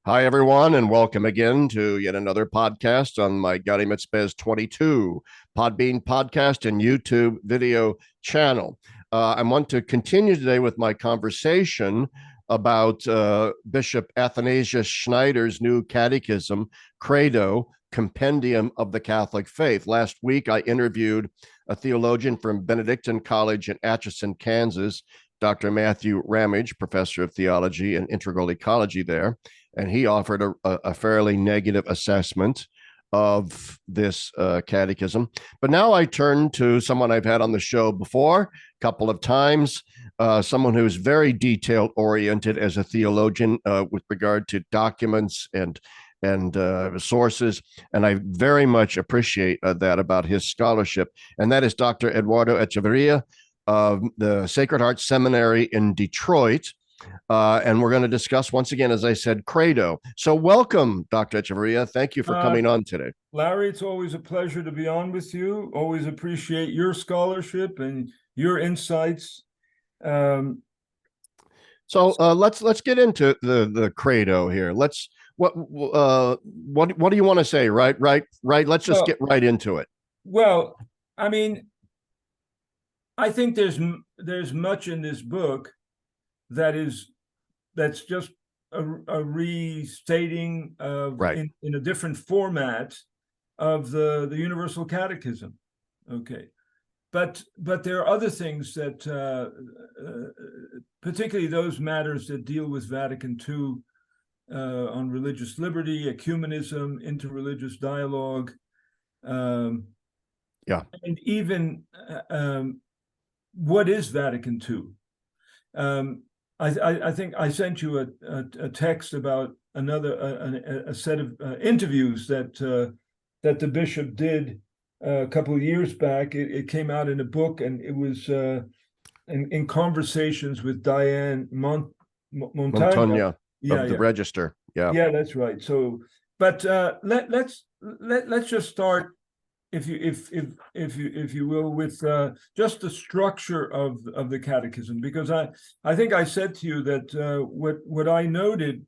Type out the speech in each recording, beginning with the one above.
Hi, everyone, and welcome again to yet another podcast on my Gaudium et Spes 22 Podbean podcast and YouTube video channel. I want to continue today with my conversation about Bishop Athanasius Schneider's new catechism, Credo, Compendium of the Catholic Faith. Last week, I interviewed a theologian from Benedictine College in Atchison, Kansas, Dr. Matthew Ramage, professor of theology and integral ecology there, and he offered a fairly negative assessment of this catechism. But now I turn to someone I've had on the show before a couple of times, someone who's very detail oriented as a theologian with regard to documents and sources, and I very much appreciate that about his scholarship. And that is Dr. Eduardo Echeverria of the Sacred Heart Seminary in Detroit. And we're going to discuss, once again, as I said, Credo. So welcome, Dr. Echeverria. Thank you for coming on today. Larry, it's always a pleasure to be on with you. Always appreciate your scholarship and your insights. So let's get into the Credo here. What do you want to say? Right. Let's just get right into it. Well, I mean, I think there's much in this book that's just a restating of in a different format of the Universal Catechism. Okay, but there are other things that particularly those matters that deal with Vatican II on religious liberty, ecumenism, interreligious dialogue, and even what is Vatican II? I think I sent you a text about a set of interviews that the bishop did a couple of years back. It came out in a book, and it was in conversations with Diane Montagna of the Register. Yeah, that's right. So, but let's just start, if you will, with just the structure of the catechism, because I think I said to you that what I noted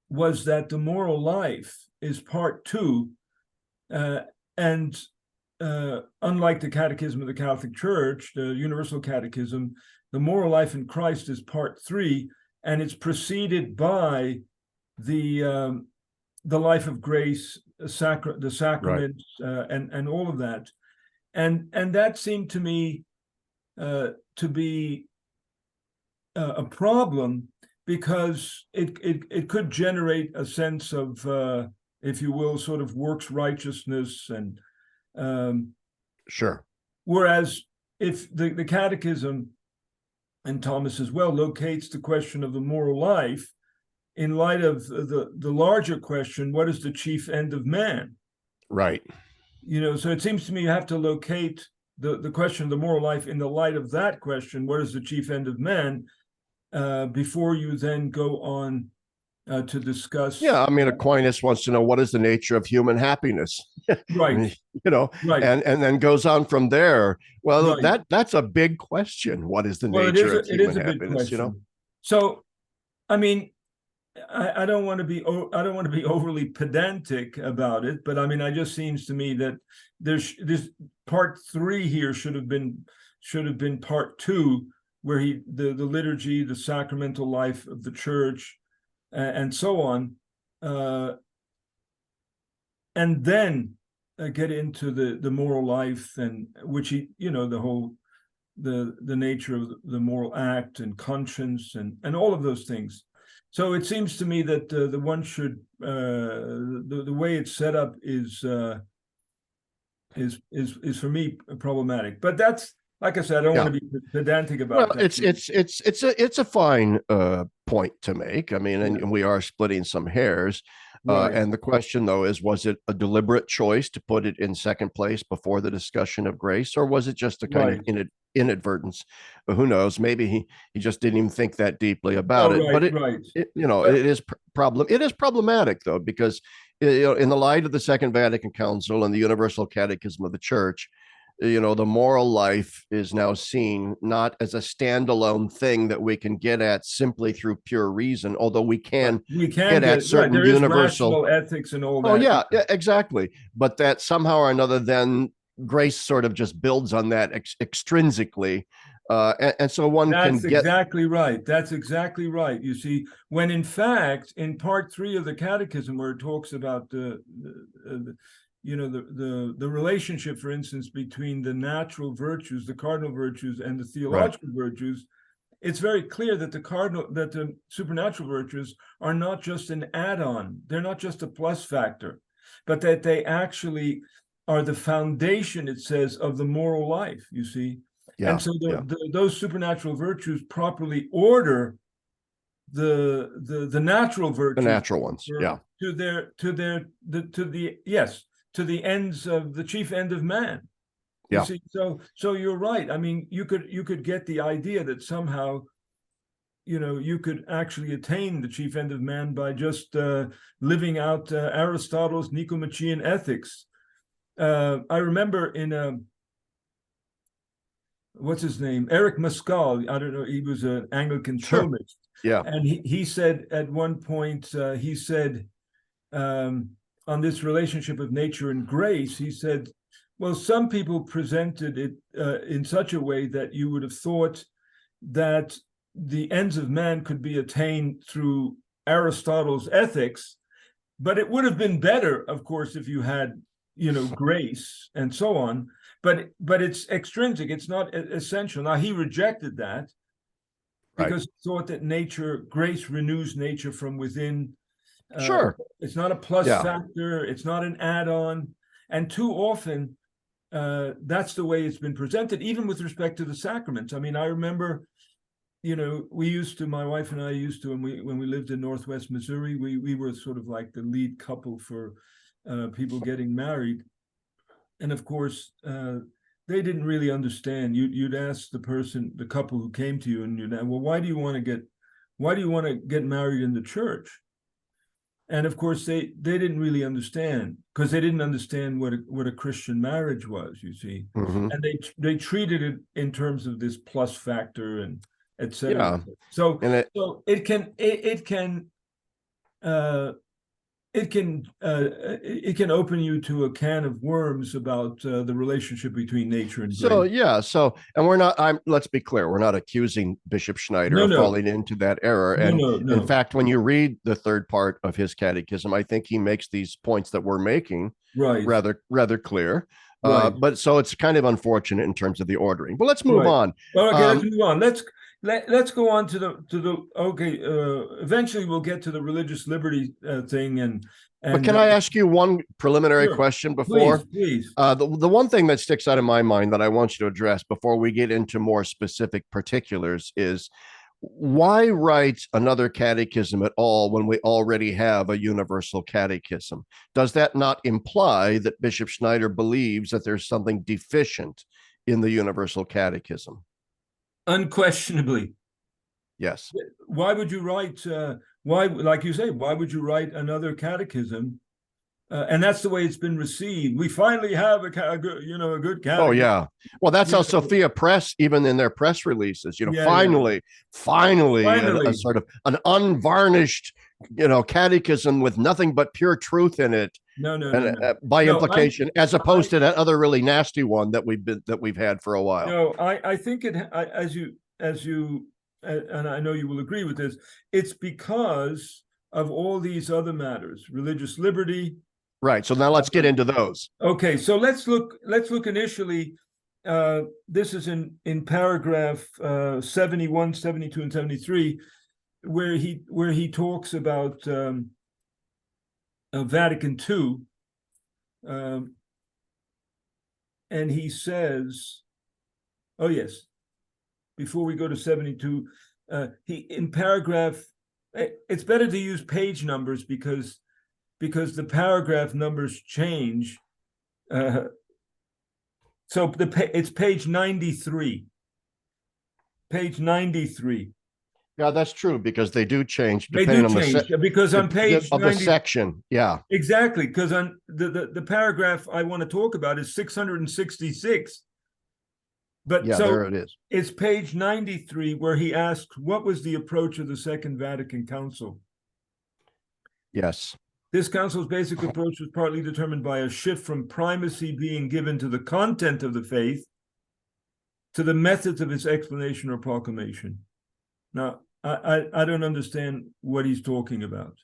was that the moral life is part two, and unlike the Catechism of the Catholic Church, the Universal Catechism, the moral life in Christ is part three, and it's preceded by the life of grace, the sacraments, and all of that, and that seemed to me to be a problem, because it could generate a sense of, if you will, sort of works righteousness, and whereas if the Catechism, and Thomas as well, locates the question of the moral life in light of the larger question, what is the chief end of man? Right. So it seems to me you have to locate the question of the moral life in the light of that question, what is the chief end of man, before you then go on to discuss. Yeah, I mean, Aquinas wants to know what is the nature of human happiness. Right. And then goes on from there. Well, that's a big question. What is the nature of human happiness? So, I mean, I don't want to be overly pedantic about it, but I mean, it just seems to me that there's this part three here should have been part two, where the liturgy, the sacramental life of the church, and so on, and then get into the moral life, and which the nature of the moral act and conscience and all of those things. So it seems to me that the one should the way it's set up is for me problematic. But that's, like I said, I don't want to be pedantic about that. It's a fine point to make. I mean, and we are splitting some hairs. And the question, though, is, was it a deliberate choice to put it in second place before the discussion of grace, or was it just a kind of inadvertence? But who knows? Maybe he just didn't even think that deeply about it. But it is problematic, though, because in the light of the Second Vatican Council and the Universal Catechism of the Church, the moral life is now seen not as a standalone thing that we can get at simply through pure reason, although we can get at certain there is universal rational ethics and all that. Oh yeah, exactly. But that somehow or another, then grace sort of just builds on that extrinsically, and so one can That's get exactly right. That's exactly right. You see, when in fact, in part 3 of the Catechism, where it talks about the relationship, for instance, between the natural virtues, the cardinal virtues, and the theological virtues, it's very clear that the supernatural virtues are not just an add-on. They're not just a plus factor, but that they actually are the foundation, it says, of the moral life, you see. Yeah, and so those supernatural virtues properly order the natural virtues, the natural ones, to the ends of the chief end of man. You see, so you're right. I mean, you could get the idea that somehow, you could actually attain the chief end of man by just living out Aristotle's Nicomachean ethics. I remember in what's his name? Eric Mescal. I don't know. He was an Anglican Thomist. Yeah. And he said at one point, on this relationship of nature and grace, he said, well, some people presented it in such a way that you would have thought that the ends of man could be attained through Aristotle's ethics, but it would have been better, of course, if you had, grace and so on. But it's extrinsic; it's not essential. Now he rejected that because he thought that grace renews nature from within. It's not a plus factor. It's not an add-on, and too often. That's the way it's been presented, even with respect to the sacraments. I mean, I remember, my wife and I used to, when we lived in Northwest Missouri, we were sort of like the lead couple for people getting married. And of course, they didn't really understand. You'd ask the couple who came to you, and you'd ask, well, why do you want to get married in the church? And of course, they didn't really understand, because they didn't understand what a Christian marriage was, you see. Mm-hmm. And they treated it in terms of this plus factor and et cetera. So it can open you to a can of worms about the relationship between nature and grace. And we're not, let's be clear, we're not accusing Bishop Schneider of falling into that error. In fact, when you read the third part of his catechism, I think he makes these points that we're making rather clear. But so it's kind of unfortunate in terms of the ordering. But let's move on. Okay, let's move on. Let's go on to eventually we'll get to the religious liberty thing but can I ask you one preliminary question before? Please. The one thing that sticks out in my mind that I want you to address before we get into more specific particulars is, why write another catechism at all when we already have a universal catechism? Does that not imply that Bishop Schneider believes that there's something deficient in the universal catechism? Unquestionably. Yes. Why would you write, like you say, why would you write another catechism? And that's the way it's been received. We finally have a good catechism. Oh, yeah. Well, that's how Sophia Press, even in their press releases, finally, a sort of an unvarnished, catechism with nothing but pure truth in it. No. By implication, as opposed to that other really nasty one that we've had for a while. No, I think as you, and I know you will agree with this, it's because of all these other matters, religious liberty. Right. So now let's get into those. Okay. So let's look initially. This is in paragraph 71, 72, and 73, where he talks about Vatican II, and he says, oh yes, before we go to 72, in paragraph, it's better to use page numbers because the paragraph numbers change. So it's page 93. Page 93. Yeah, that's true, because they do change depending on the section. Yeah, exactly. Because on the paragraph I want to talk about is 666, But Yeah, so there it is. it's page 93 where he asks, what was the approach of the Second Vatican Council? Yes. This council's basic approach was partly determined by a shift from primacy being given to the content of the faith to the methods of its explanation or proclamation. Now, I don't understand what he's talking about,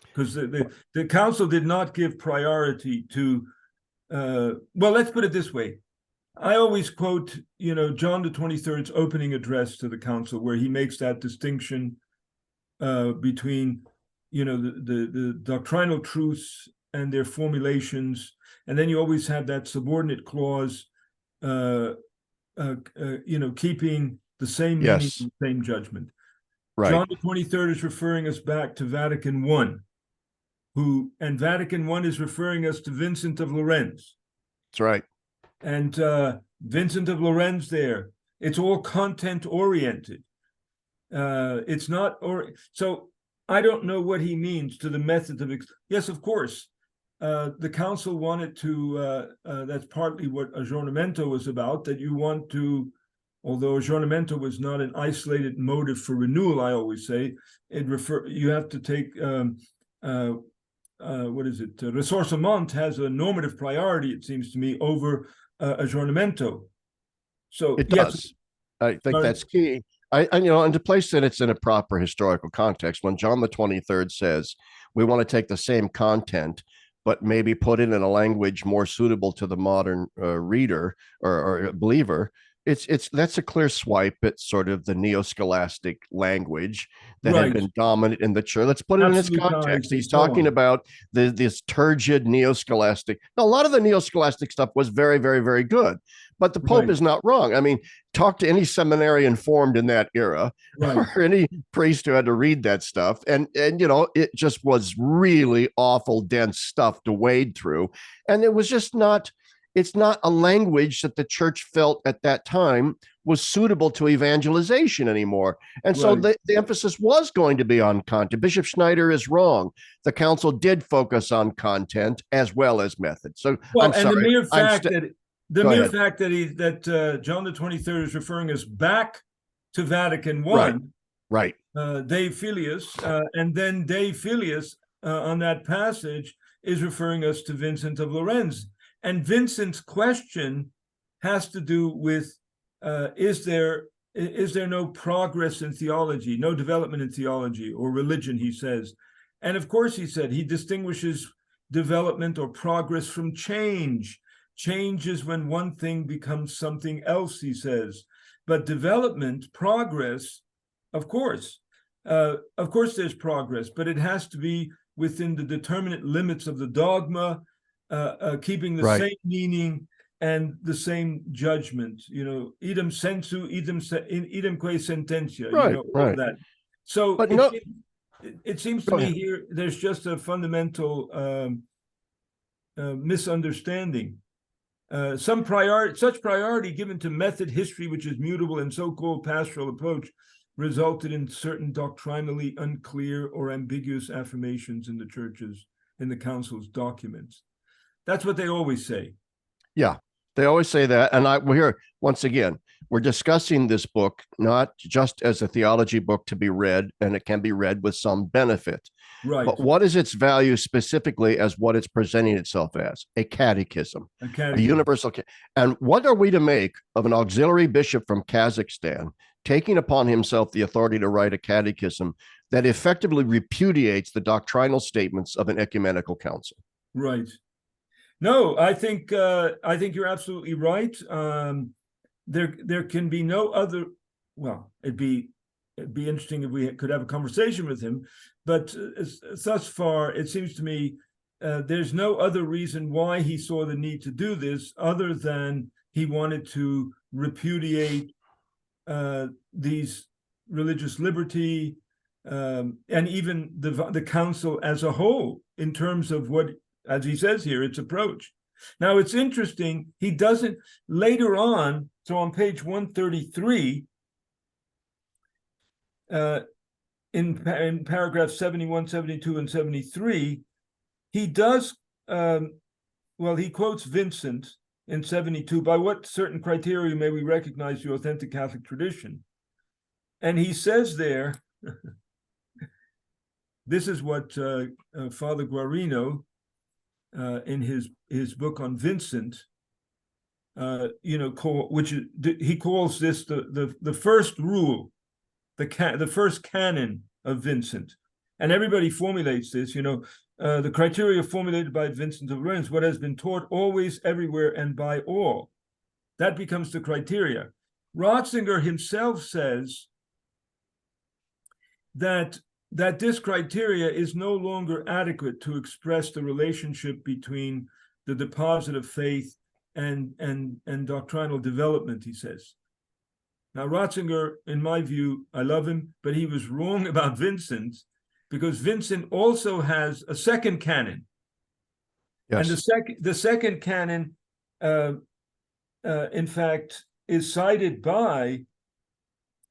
because the council did not give priority to, well, let's put it this way. I always quote, John the 23rd's opening address to the council, where he makes that distinction between, the doctrinal truths and their formulations. And then you always have that subordinate clause, keeping the same meaning, Yes. the same judgment. Right. John the 23rd is referring us back to Vatican I, and Vatican I is referring us to Vincent of Lorenz. That's right. And Vincent of Lorenz there, it's all content oriented. It's not, so I don't know what he means to the method of, yes, of course. The council wanted to, that's partly what aggiornamento was about, that you want to, although aggiornamento was not an isolated motive for renewal, I always say, you have to take, what is it? Ressourcement has a normative priority, it seems to me, over aggiornamento. So it yes, does. I think that's key. And to place that it's in a proper historical context, when John the 23rd says we want to take the same content, but maybe put it in a language more suitable to the modern reader or believer, that's a clear swipe at sort of the neo-scholastic language that had been dominant in the church. Let's put it in its context. He's talking about this turgid neo-scholastic. Now, a lot of the neo-scholastic stuff was very, very, very good, but the Pope is not wrong. I mean, talk to any seminarian formed in that era, or any priest who had to read that stuff, and it just was really awful, dense stuff to wade through, and it was just not. It's not a language that the church felt at that time was suitable to evangelization anymore. And so the emphasis was going to be on content. Bishop Schneider is wrong. The council did focus on content as well as method. So I'm sorry. The mere fact that John the 23rd is referring us back to Vatican I, right. Dei Filius, and then Dei Filius on that passage is referring us to Vincent of Lorenz. And Vincent's question has to do with, is there no progress in theology, no development in theology or religion, he says. And of course, he said, he distinguishes development or progress from change. Change is when one thing becomes something else, he says. But development, progress, of course there's progress, but it has to be within the determinate limits of the dogma, keeping the same meaning and the same judgment, idem sensu, idem que sententia, all that. So it seems to me here, there's just a fundamental misunderstanding. Such priority given to method, history, which is mutable, and so-called pastoral approach resulted in certain doctrinally unclear or ambiguous affirmations in the churches, in the council's documents. That's what they always say. Yeah, they always say that. And we're here, once again, we're discussing this book not just as a theology book to be read, and it can be read with some benefit. But what is its value specifically as what it's presenting itself as? A catechism. A universal. And what are we to make of an auxiliary bishop from Kazakhstan taking upon himself the authority to write a catechism that effectively repudiates the doctrinal statements of an ecumenical council? Right. No, I think you're absolutely right. There can be no other. Well, it'd be interesting if we could have a conversation with him, but thus far it seems to me there's no other reason why he saw the need to do this other than he wanted to repudiate these religious liberty and even the council as a whole in terms of what, as he says here, its approach. Now, it's interesting, he doesn't, later on, so on page 133, in paragraphs 71, 72, and 73, he does, he quotes Vincent, in 72, by what certain criteria may we recognize the authentic Catholic tradition? And he says there, this is what Father Guarino, in his book on Vincent, he calls this the first rule, the first canon of Vincent. And everybody formulates this, the criteria formulated by Vincent of Lerins, what has been taught always, everywhere, and by all. That becomes the criteria. Ratzinger himself says that this criteria is no longer adequate to express the relationship between the deposit of faith and doctrinal development, he says. Now, Ratzinger, in my view, I love him, but he was wrong about Vincent, because Vincent also has a second canon. Yes. And the second canon, in fact, is cited by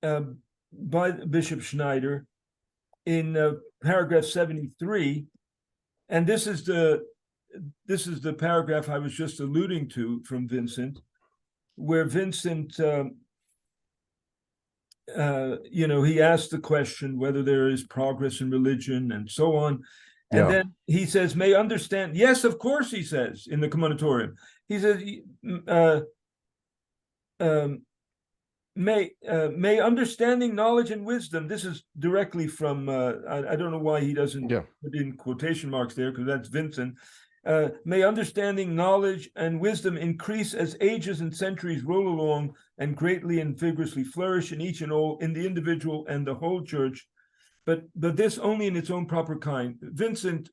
Bishop Schneider in paragraph 73, and this is the paragraph I was just alluding to from Vincent, where Vincent, he asked the question whether there is progress in religion and so on, and then he says, "May understand." Yes, of course, he says in the Communitorium. He says, may understanding, knowledge, and wisdom. This is directly from, I don't know why he doesn't put in quotation marks there, because that's Vincent. May understanding, knowledge, and wisdom increase as ages and centuries roll along and greatly and vigorously flourish in each and all, in the individual and the whole church. But this only in its own proper kind. Vincent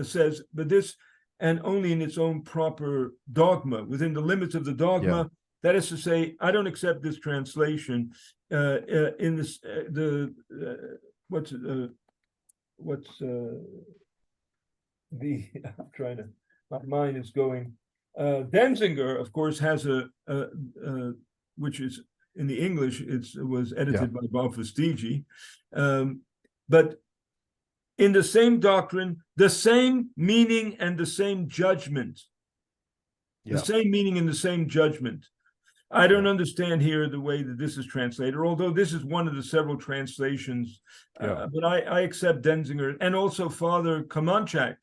says, but this and only in its own proper dogma, within the limits of the dogma. Yeah. That is to say, I don't accept this translation in this I'm trying to, my mind is going. Denzinger, of course, has a which is in the English, it was edited by Bob Vestigi, but in the same doctrine, the same meaning and the same judgment. The same meaning and the same judgment. I don't understand here the way that this is translated, although this is one of the several translations, but I accept Denzinger, and also Father Kamanchak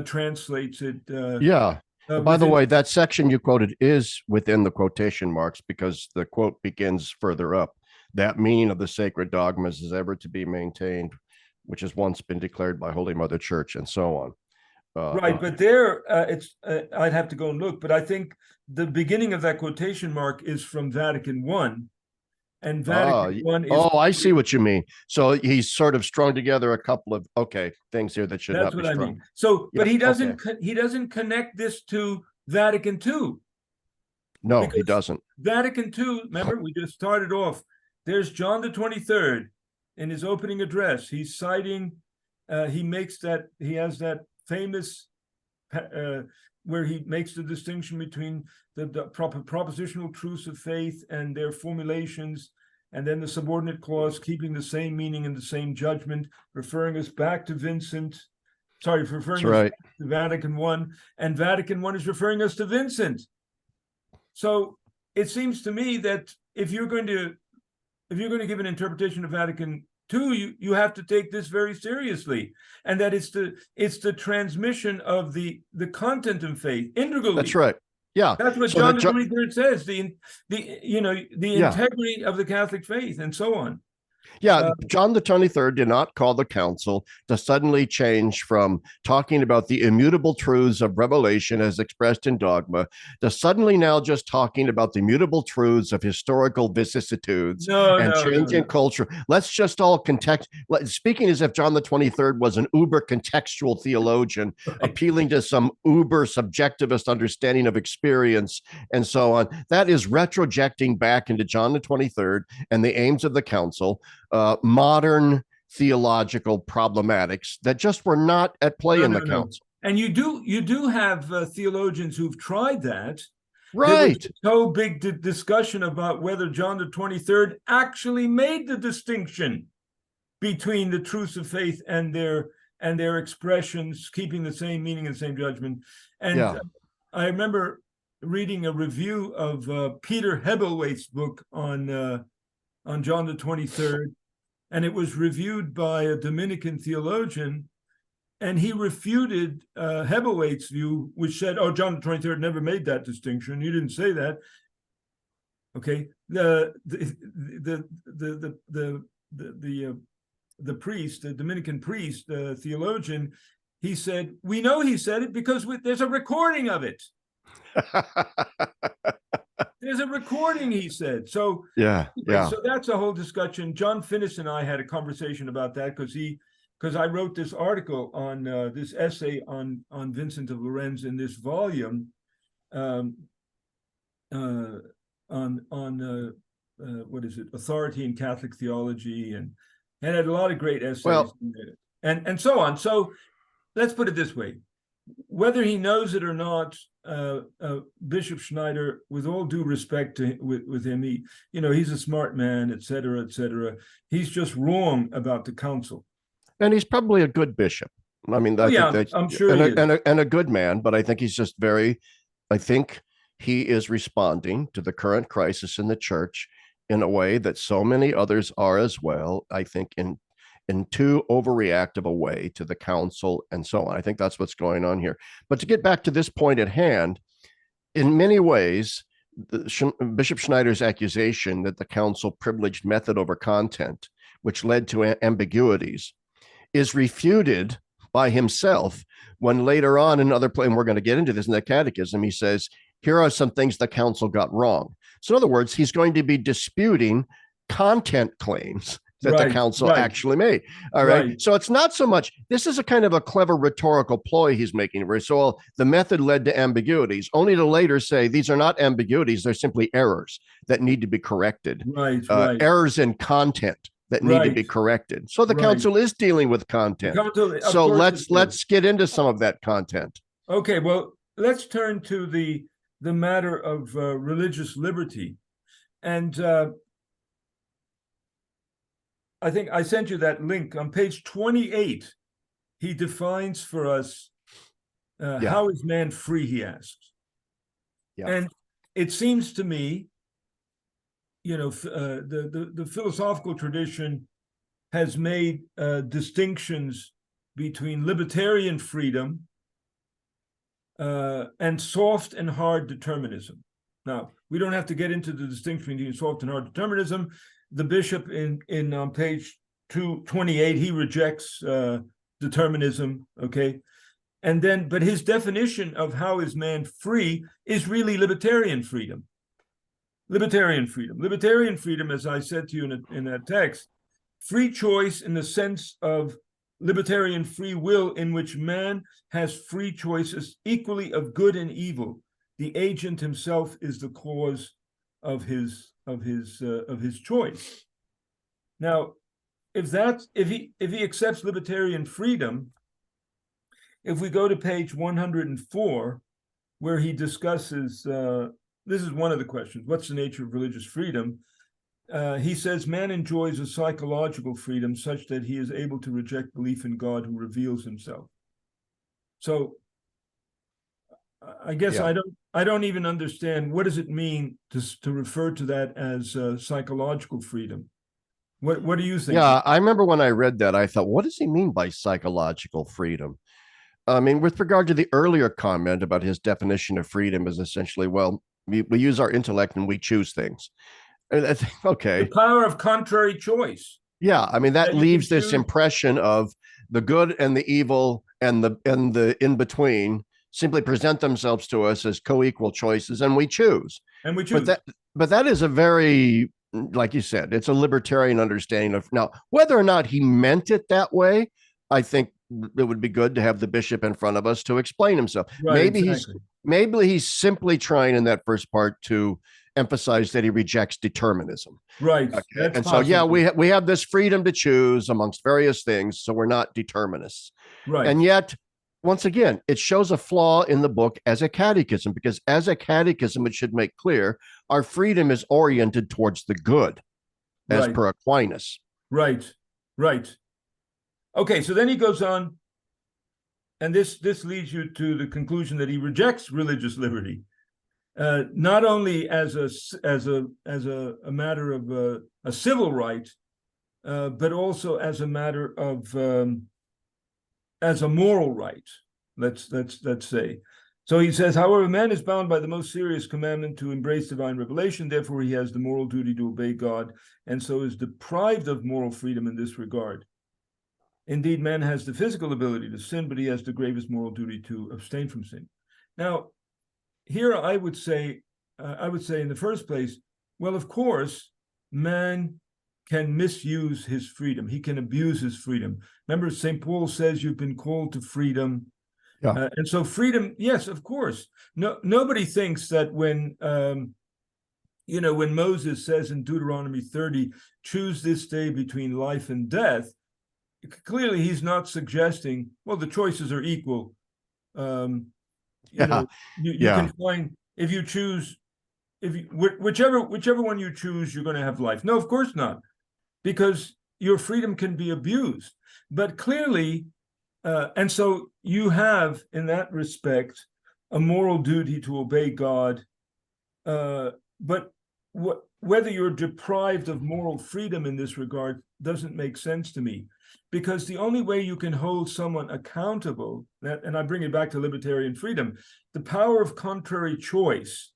translates it. By the way, that section you quoted is within the quotation marks, because the quote begins further up. That meaning of the sacred dogmas is ever to be maintained, which has once been declared by Holy Mother Church, and so on. Right, but there, it's I'd have to go and look, but I think the beginning of that quotation mark is from Vatican I, and Vatican I is... Oh, I see what you mean. So he's sort of strung together a couple of things here that should not be strung. I mean. So, but he doesn't connect this to Vatican II. No, he doesn't. Vatican II, remember, we just started off. There's John the 23rd in his opening address. He's citing, he has that famous where he makes the distinction between the proper propositional truths of faith and their formulations, and then the subordinate clause, keeping the same meaning and the same judgment, referring us back to Vincent. Sorry, referring us back to Vatican I, and Vatican I is referring us to Vincent. So it seems to me that if you're going to give an interpretation of Vatican II, you have to take this very seriously, and that it's the transmission of the content of faith integrally. That's right. Yeah, that's what John the 23rd says. The integrity of the Catholic faith, and so on. Yeah, John the 23rd did not call the council to suddenly change from talking about the immutable truths of revelation as expressed in dogma to suddenly now just talking about the immutable truths of historical vicissitudes and changing culture. Let's just all speaking as if John the 23rd was an uber contextual theologian, appealing to some uber subjectivist understanding of experience and so on. That is retrojecting back into John the 23rd and the aims of the council. Modern theological problematics that just were not at play in the council. And you do have theologians who've tried that. Right. There was so big discussion about whether John the 23rd actually made the distinction between the truths of faith and their expressions, keeping the same meaning and same judgment. And I remember reading a review of Peter Hebelwaite's book on John the 23rd, and it was reviewed by a Dominican theologian, and he refuted Hebelwaite's view, which said, "Oh, John the 23rd never made that distinction. You didn't say that." Okay, the priest, the Dominican priest, the theologian, he said, "We know he said it because there's a recording of it." There's a recording, he said. So yeah. So that's a whole discussion. John Finnis and I had a conversation about that because I wrote this article on this essay on Vincent of Lorenz in this volume on what is it, authority in Catholic theology, and had a lot of great essays and so on. So let's put it this way: whether he knows it or not, Bishop Schneider, with all due respect to with him, he's a smart man, et cetera, he's just wrong about the council. And he's probably a good bishop. I mean, I'm sure and a good man, but I think he's just I think he is responding to the current crisis in the church in a way that so many others are as well. I think in too overreactive a way to the council and so on. I think that's what's going on here. But to get back to this point at hand, in many ways, Bishop Schneider's accusation that the council privileged method over content, which led to ambiguities, is refuted by himself when later on in other places, and we're going to get into this in the catechism, he says, here are some things the council got wrong. So in other words, he's going to be disputing content claims that the council actually made. All right. So it's not so much, this is a kind of a clever rhetorical ploy he's making, where so the method led to ambiguities, only to later say these are not ambiguities, they're simply errors that need to be corrected. Errors in content that need to be corrected. So the council is dealing with content. So let's get into some of that content. Okay, well, let's turn to the matter of religious liberty. And I think I sent you that link. On page 28, he defines for us how is man free, he asks. And it seems to me, the philosophical tradition has made distinctions between libertarian freedom and soft and hard determinism. Now, we don't have to get into the distinction between soft and hard determinism. The bishop in on page 228, he rejects determinism, okay? And then, but his definition of how is man free is really libertarian freedom. Libertarian freedom, as I said to you in that text, free choice in the sense of libertarian free will, in which man has free choices equally of good and evil. The agent himself is the cause of his choice. Now, if he accepts libertarian freedom, if we go to page 104, where he discusses this is one of the questions: what's the nature of religious freedom? He says man enjoys a psychological freedom such that he is able to reject belief in God who reveals himself. So I guess I don't even understand, what does it mean to refer to that as psychological freedom? What do you think? Yeah, I remember when I read that, I thought, what does he mean by psychological freedom? I mean, with regard to the earlier comment about his definition of freedom is essentially, well, we use our intellect and we choose things. Okay. The power of contrary choice. Yeah, I mean, that leaves this impression of the good and the evil and the in between simply present themselves to us as co-equal choices, and we choose. But that is a very, like you said, it's a libertarian understanding of. Now, whether or not he meant it that way, I think it would be good to have the bishop in front of us to explain himself. Maybe he's simply trying in that first part to emphasize that he rejects determinism. Right. Okay. And so, we have this freedom to choose amongst various things, so we're not determinists. Right. And yet, once again, it shows a flaw in the book as a catechism, because as a catechism, it should make clear our freedom is oriented towards the good, as per Aquinas. Right. Okay, so then he goes on, and this leads you to the conclusion that he rejects religious liberty. not only as a matter of a civil right, but also as a matter of as a moral right. Let's say. So he says, however, man is bound by the most serious commandment to embrace divine revelation. Therefore, he has the moral duty to obey God, and so is deprived of moral freedom in this regard. Indeed, man has the physical ability to sin, but he has the gravest moral duty to abstain from sin. Now, here I would say in the first place, well, of course, man can misuse his freedom. He can abuse his freedom. Remember, St. Paul says you've been called to freedom. Yeah. And so freedom, yes, of course. Nobody thinks that when Moses says in Deuteronomy 30, choose this day between life and death, clearly he's not suggesting, well, the choices are equal. You can find, if you choose, whichever one you choose, you're going to have life. No, of course not, because your freedom can be abused. But clearly, and so you have, in that respect, a moral duty to obey God. But whether you're deprived of moral freedom in this regard doesn't make sense to me, because the only way you can hold someone accountable, and I bring it back to libertarian freedom, the power of contrary choice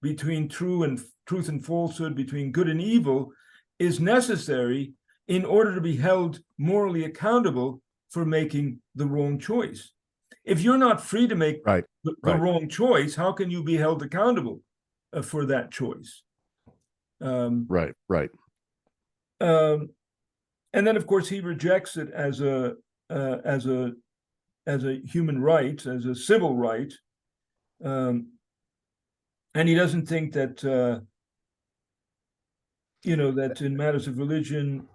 between truth and falsehood, between good and evil, is necessary in order to be held morally accountable for making the wrong choice. If you're not free to make the wrong choice, how can you be held accountable for that choice? Right. And then, of course, he rejects it as a human right, as a civil right, and he doesn't think that that in matters of religion,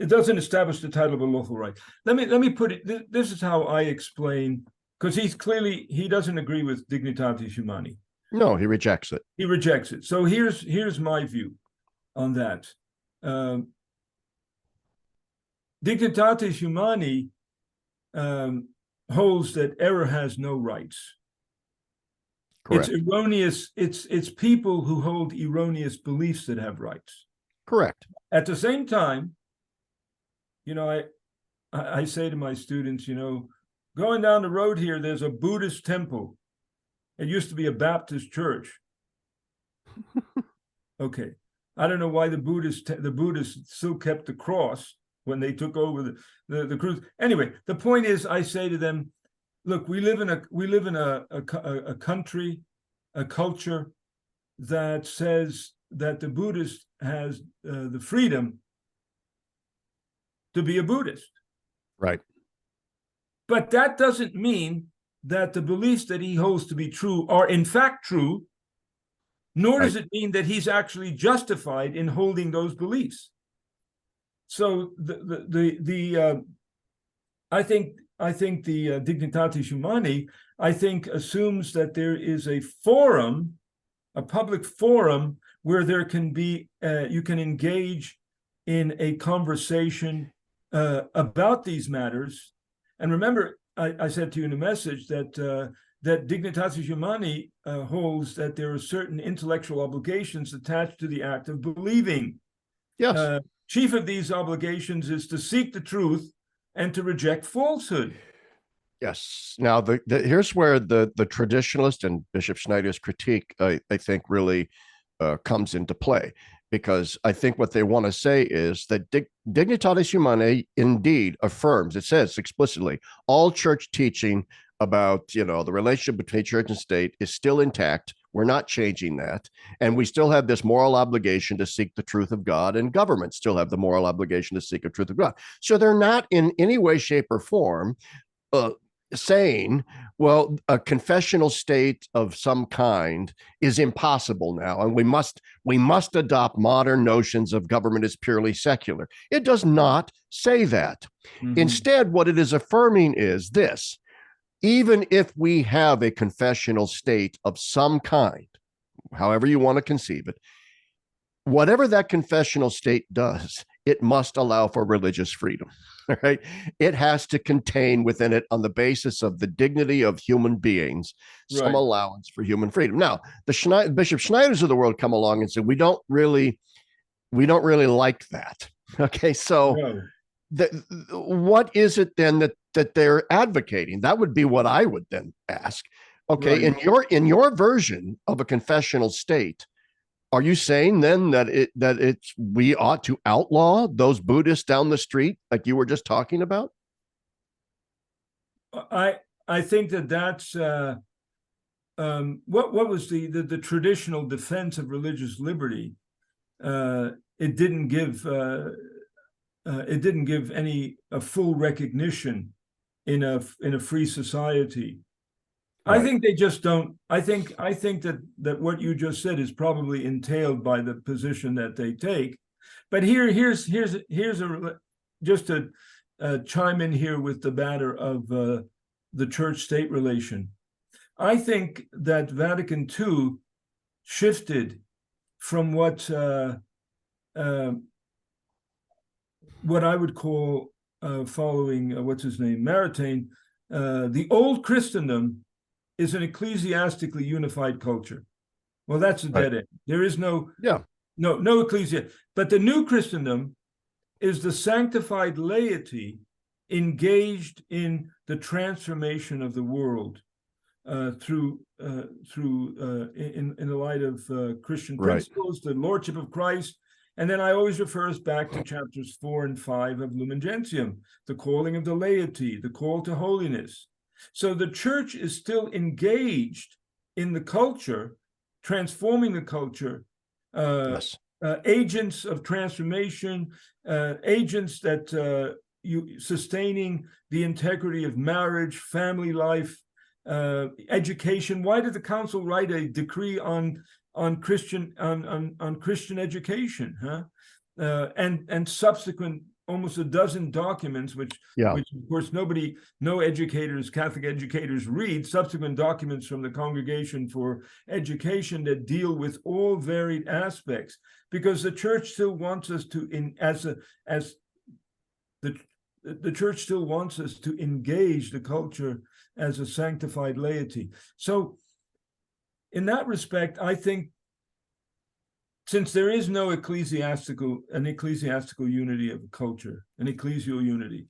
it doesn't establish the title of a lawful right. Let me put it. This is how I explain, because he doesn't agree with dignitatis humani. No, he rejects it. He rejects it. So here's my view on that. Dignitatis humani holds that error has no rights. Correct. It's erroneous. It's people who hold erroneous beliefs that have rights. Correct. At the same time, I say to my students, going down the road here, there's a Buddhist temple. It used to be a Baptist church. Okay. I don't know why the Buddhists still kept the cross when they took over the cruise. Anyway, the point is, I say to them, look, we live in a country, a culture that says that the Buddhist has the freedom to be a Buddhist. Right. But that doesn't mean that the beliefs that he holds to be true are in fact true, nor does it mean that he's actually justified in holding those beliefs. So I think the dignitatis humani, assumes that there is a forum, a public forum, where there can be you can engage in a conversation about these matters. And remember, I said to you in a message that dignitatis humani holds that there are certain intellectual obligations attached to the act of believing. Yes. Chief of these obligations is to seek the truth and to reject falsehood. Yes. Now, here's where the traditionalist and Bishop Schneider's critique, I think, really comes into play, because I think what they want to say is that dignitatis humani indeed affirms, it says explicitly, all church teaching about, the relationship between church and state is still intact. We're not changing that. And we still have this moral obligation to seek the truth of God, and governments still have the moral obligation to seek the truth of God. So they're not in any way, shape, or form saying, well, a confessional state of some kind is impossible now, and we must adopt modern notions of government as purely secular. It does not say that. Mm-hmm. Instead, what it is affirming is this: even if we have a confessional state of some kind, however you want to conceive it, whatever that confessional state does, it must allow for religious freedom. Right? It has to contain within it, on the basis of the dignity of human beings, some allowance for human freedom. Now, the Bishop Schneiders of the world come along and say, we don't really like that. Okay, so what is it then that they're advocating? That would be what I would then ask. Okay, in your version of a confessional state, are you saying then that we ought to outlaw those Buddhists down the street like you were just talking about? I think that's what was the traditional defense of religious liberty. It didn't give a full recognition in a free society. I think they just don't. I think that what you just said is probably entailed by the position that they take. But here's just to chime in here with the matter of the church-state relation. I think that Vatican II shifted from what I would call, following what's his name, Maritain, the old Christendom is an ecclesiastically unified culture. Well, that's a dead end. There is no ecclesia. But the new Christendom is the sanctified laity engaged in the transformation of the world in the light of Christian principles, the Lordship of Christ. And then I always refer us back to chapters 4 and 5 of Lumen Gentium, the calling of the laity, the call to holiness. So the church is still engaged in the culture, transforming the culture, agents of transformation, agents that sustaining the integrity of marriage, family life, education. Why did the council write a decree on Christian education, and subsequent almost a dozen documents, which of course no educators, Catholic educators read, subsequent documents from the Congregation for Education that deal with all varied aspects, because the church still wants us to the church still wants us to engage the culture as a sanctified laity. So in that respect, I think, since there is no ecclesiastical unity of culture, an ecclesial unity,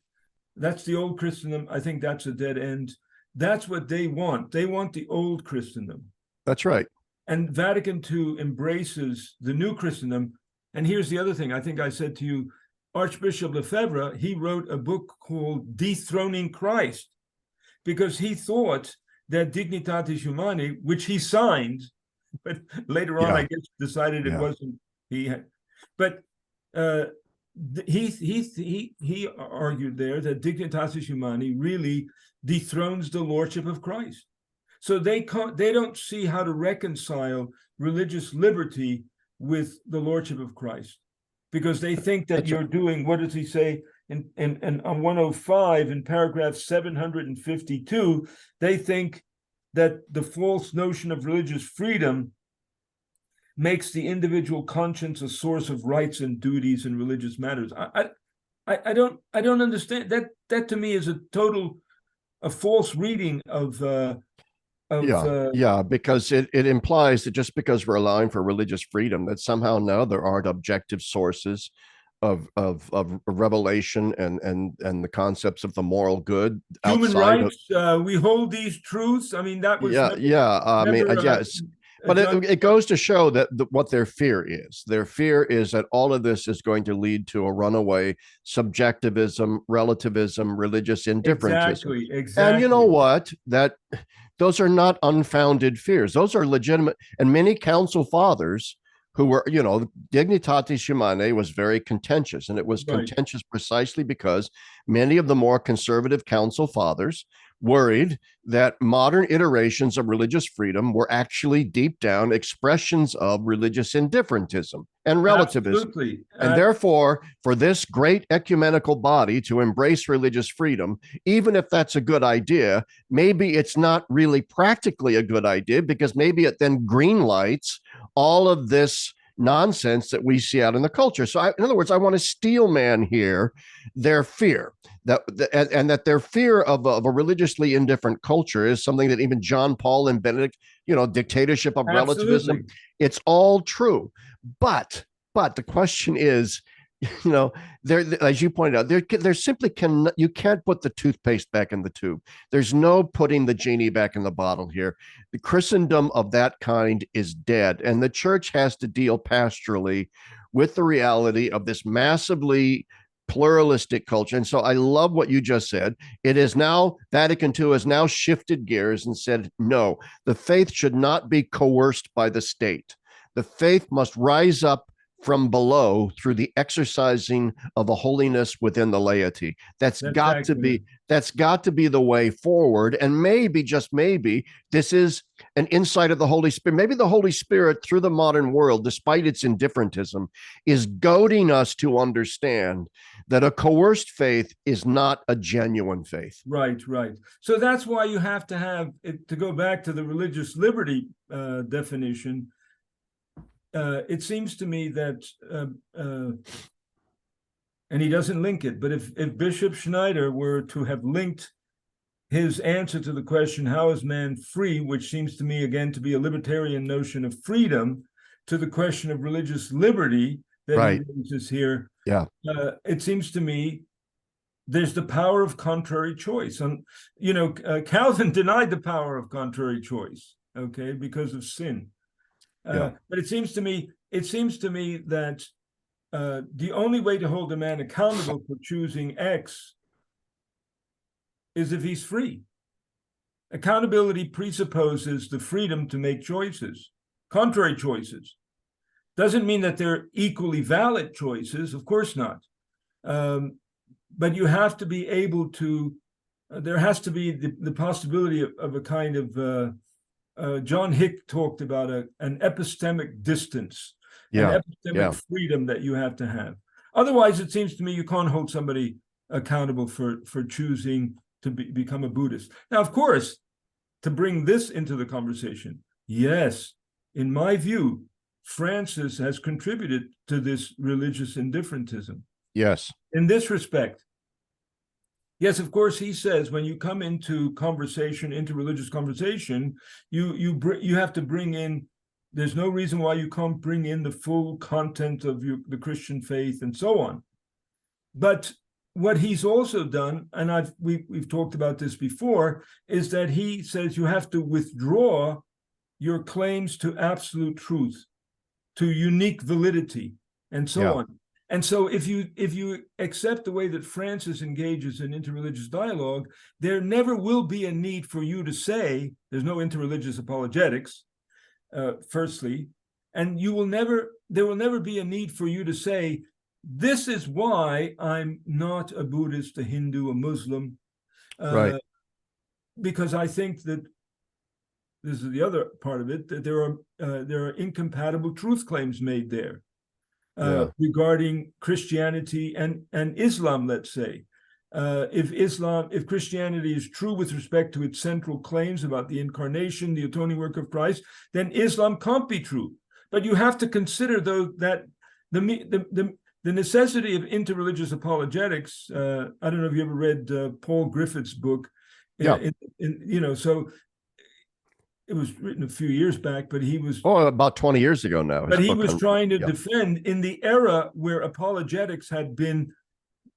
that's the old Christendom. I think that's a dead end. That's what they want. They want the old Christendom. That's right. And Vatican II embraces the new Christendom. And here's the other thing. I think I said to you, Archbishop Lefebvre, he wrote a book called Dethroning Christ, because he thought that Dignitatis Humanae, which he signed, but later on, I guess, decided it wasn't. He argued there that Dignitatis Humanae really dethrones the Lordship of Christ. So they don't see how to reconcile religious liberty with the Lordship of Christ, because they think that you're doing, what does he say in on 105 in paragraph 752? They think that the false notion of religious freedom makes the individual conscience a source of rights and duties in religious matters. I don't understand that. That to me is a false reading of because it implies that just because we're allowing for religious freedom, that somehow now there aren't objective sources of revelation and the concepts of the moral good, human rights. We hold these truths. I mean, that was yes. But it goes to show that what their fear is. Their fear is that all of this is going to lead to a runaway subjectivism, relativism, religious indifferentism. Exactly. And you know what? That those are not unfounded fears. Those are legitimate. And many council fathers who were, Dignitatis Humanae was very contentious. And it was contentious precisely because many of the more conservative council fathers worried that modern iterations of religious freedom were actually deep down expressions of religious indifferentism and relativism. Absolutely. And therefore, for this great ecumenical body to embrace religious freedom, even if that's a good idea, maybe it's not really practically a good idea, because maybe it then green lights all of this nonsense that we see out in the culture. So, in other words, I want to steel man here their fear and that their fear of a religiously indifferent culture is something that even John Paul and Benedict, dictatorship of relativism, it's all true. But the question is, there, as you pointed out, there simply you can't put the toothpaste back in the tube. There's no putting the genie back in the bottle here. The Christendom of that kind is dead, and the church has to deal pastorally with the reality of this massively pluralistic culture. And so I love what you just said. It is now, Vatican II has now shifted gears and said, no, the faith should not be coerced by the state. The faith must rise up from below through the exercising of a holiness within the laity. That's got to be the way forward. And maybe, just maybe, this is an insight of the Holy Spirit. Maybe the Holy Spirit, through the modern world, despite its indifferentism, is goading us to understand that a coerced faith is not a genuine faith. Right. So that's why you have to have it, to go back to the religious liberty definition. It seems to me that, and he doesn't link it, but if Bishop Schneider were to have linked his answer to the question, how is man free, which seems to me, again, to be a libertarian notion of freedom, to the question of religious liberty that he raises here, it seems to me there's the power of contrary choice. And, Calvin denied the power of contrary choice, okay, because of sin. But it seems to me that the only way to hold a man accountable for choosing X is if he's free. Accountability presupposes the freedom to make choices, contrary choices. Doesn't mean that they're equally valid choices, of course not. But you have to be able to, there has to be the possibility of a kind of, John Hick talked about an epistemic distance, an epistemic freedom that you have to have. Otherwise, it seems to me you can't hold somebody accountable for choosing to become a Buddhist. Now, of course, to bring this into the conversation, yes, in my view, Francis has contributed to this religious indifferentism. Yes. In this respect, yes, of course, he says when you come into conversation, into religious conversation, you have to bring in, there's no reason why you can't bring in the full content of the Christian faith and so on. But what he's also done, and we've talked about this before, is that he says you have to withdraw your claims to absolute truth, to unique validity, and so on. And so if you accept the way that Francis engages in interreligious dialogue, there never will be a need for you to say, there's no interreligious apologetics, firstly, and there will never be a need for you to say, this is why I'm not a Buddhist, a Hindu, a Muslim, because I think that this is the other part of it, that there are incompatible truth claims made there. Regarding Christianity and Islam, let's say. If Christianity is true with respect to its central claims about the incarnation, the atoning work of Christ, then Islam can't be true. But you have to consider, though, that the necessity of interreligious apologetics. I don't know if you ever read Paul Griffith's book. So it was written a few years back, but he was about 20 years ago now. But he was trying to defend in the era where apologetics had been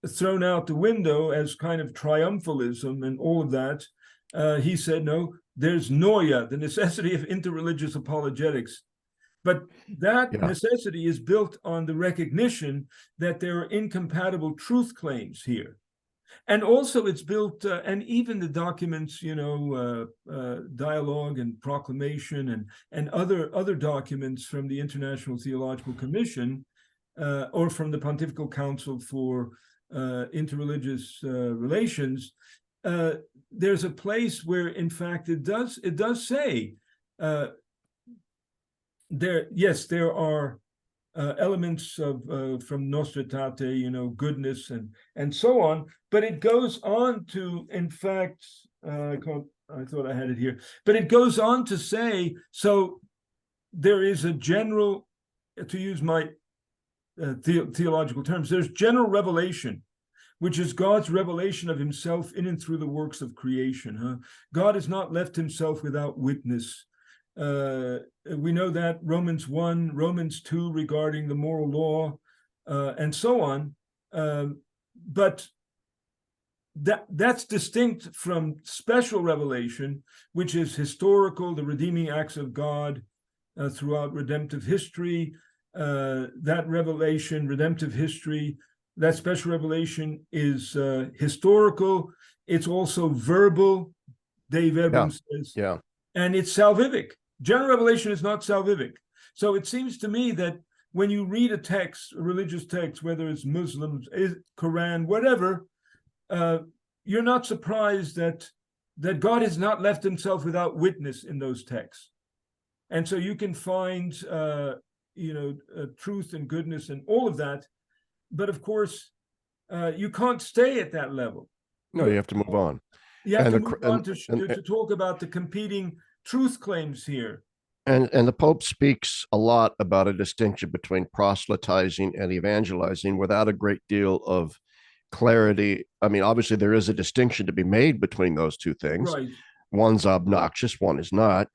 thrown out the window as kind of triumphalism and all of that. He said, no, there's noia, the necessity of interreligious apologetics. But that necessity is built on the recognition that there are incompatible truth claims here. And also it's built, and even the documents, dialogue and proclamation and other documents from the International Theological Commission or from the Pontifical Council for Interreligious Relations, there's a place where, in fact, it does say there are elements of from Nostra Aetate, goodness and so on, but it goes on to, in fact, I thought I had it here, but it goes on to say, so there is a general to use my theological terms, there's general revelation, which is God's revelation of himself in and through the works of creation. God has not left himself without witness. We know that Romans 1, Romans 2 regarding the moral law, and so on. But that's distinct from special revelation, which is historical, the redeeming acts of God throughout redemptive history. That revelation, redemptive history, that special revelation is historical. It's also verbal, Dave Abrams says, and it's salvific. General revelation is not salvific. So it seems to me that when you read a text, a religious text, whether it's Muslims, Quran, whatever, you're not surprised that God has not left himself without witness in those texts. And so you can find, truth and goodness and all of that. But of course, you can't stay at that level. No, you have to move on. You have to move on to talk about the competing truth claims here. And the Pope speaks a lot about a distinction between proselytizing and evangelizing without a great deal of clarity. I mean, obviously, there is a distinction to be made between those two things. Right. One's obnoxious, one is not.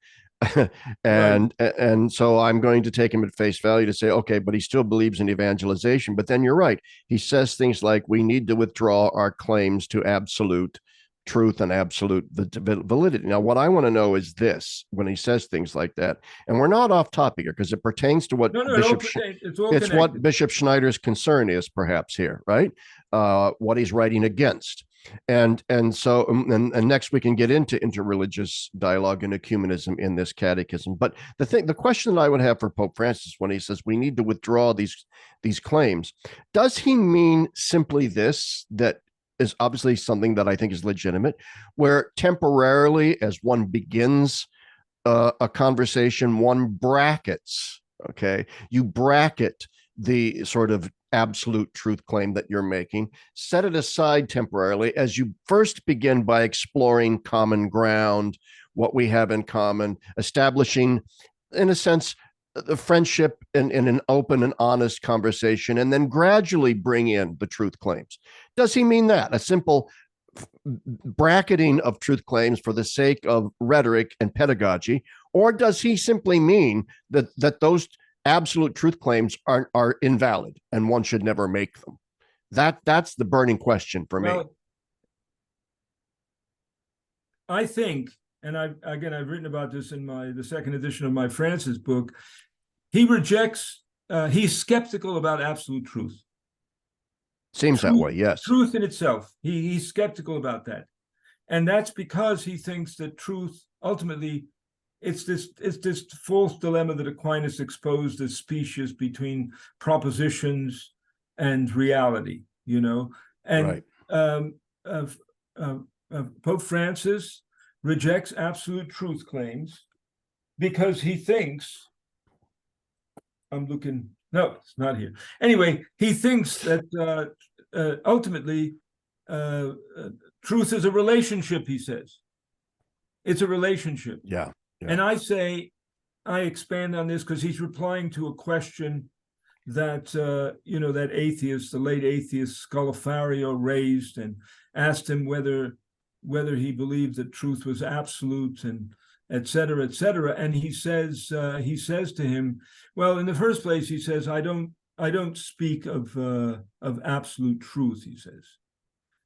And so I'm going to take him at face value to say, okay, but he still believes in evangelization. But then you're right. He says things like we need to withdraw our claims to absolute truth and absolute validity. Now, what I want to know is this, when he says things like that, and we're not off topic here because it pertains to what it's what Bishop Schneider's concern is perhaps here, right? What he's writing against. And so next we can get into interreligious dialogue and ecumenism in this catechism. But the question that I would have for Pope Francis when he says we need to withdraw these claims, does he mean simply this, that is obviously something that I think is legitimate, where temporarily, as one begins a conversation, one brackets, okay, you bracket the sort of absolute truth claim that you're making, set it aside temporarily as you first begin by exploring common ground, what we have in common, establishing, in a sense, the friendship in an open and honest conversation, and then gradually bring in the truth claims. Does he mean that? A simple bracketing of truth claims for the sake of rhetoric and pedagogy? Or does he simply mean that those absolute truth claims are invalid and one should never make them? That's the burning question for me. I think, and I've written about this in the second edition of my Francis book, he rejects, he's skeptical about absolute truth. Seems that way, yes. Truth in itself, he's skeptical about that. And that's because he thinks that truth, ultimately, it's this false dilemma that Aquinas exposed as specious between propositions and reality, And right. Pope Francis rejects absolute truth claims because he thinks, no, it's not here. Anyway, he thinks that ultimately truth is a relationship, he says. It's a relationship. Yeah. And I expand on this because he's replying to a question that, that atheist, the late atheist Scolafario raised, and asked him whether he believed that truth was absolute and et cetera, et cetera. And he says to him, well, in the first place, he says, I don't speak of absolute truth, he says,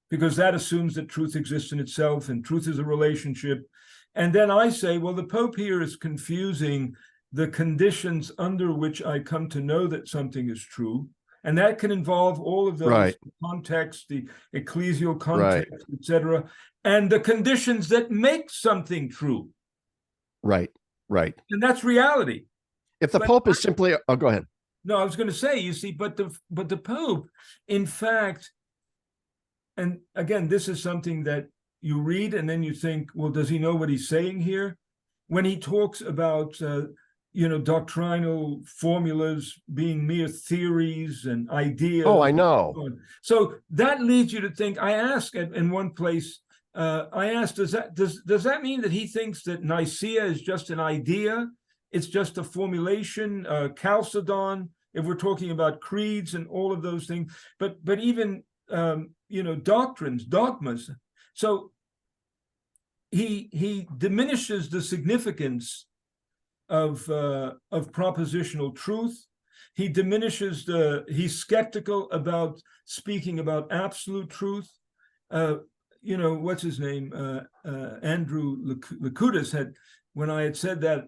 because that assumes that truth exists in itself and truth is a relationship. And then I say, well, the Pope here is confusing the conditions under which I come to know that something is true. And that can involve all of those, right. Context, the ecclesial context, right, et cetera, and the conditions that make something true. Right. And that's reality. If the Pope is simply, go ahead. No, I was going to say, you see, but the Pope, in fact, and again, this is something that you read and then you think, well, does he know what he's saying here? When he talks about, doctrinal formulas being mere theories and ideas. Oh, I know. So that leads you to think, I ask in one place, does that mean that he thinks that Nicaea is just an idea It's just a formulation, Chalcedon, if we're talking about creeds and all of those things, but even doctrines, dogmas. So he diminishes the significance of propositional truth. He diminishes he's skeptical about speaking about absolute truth. What's his name? Andrew Lakutis had, when I had said that,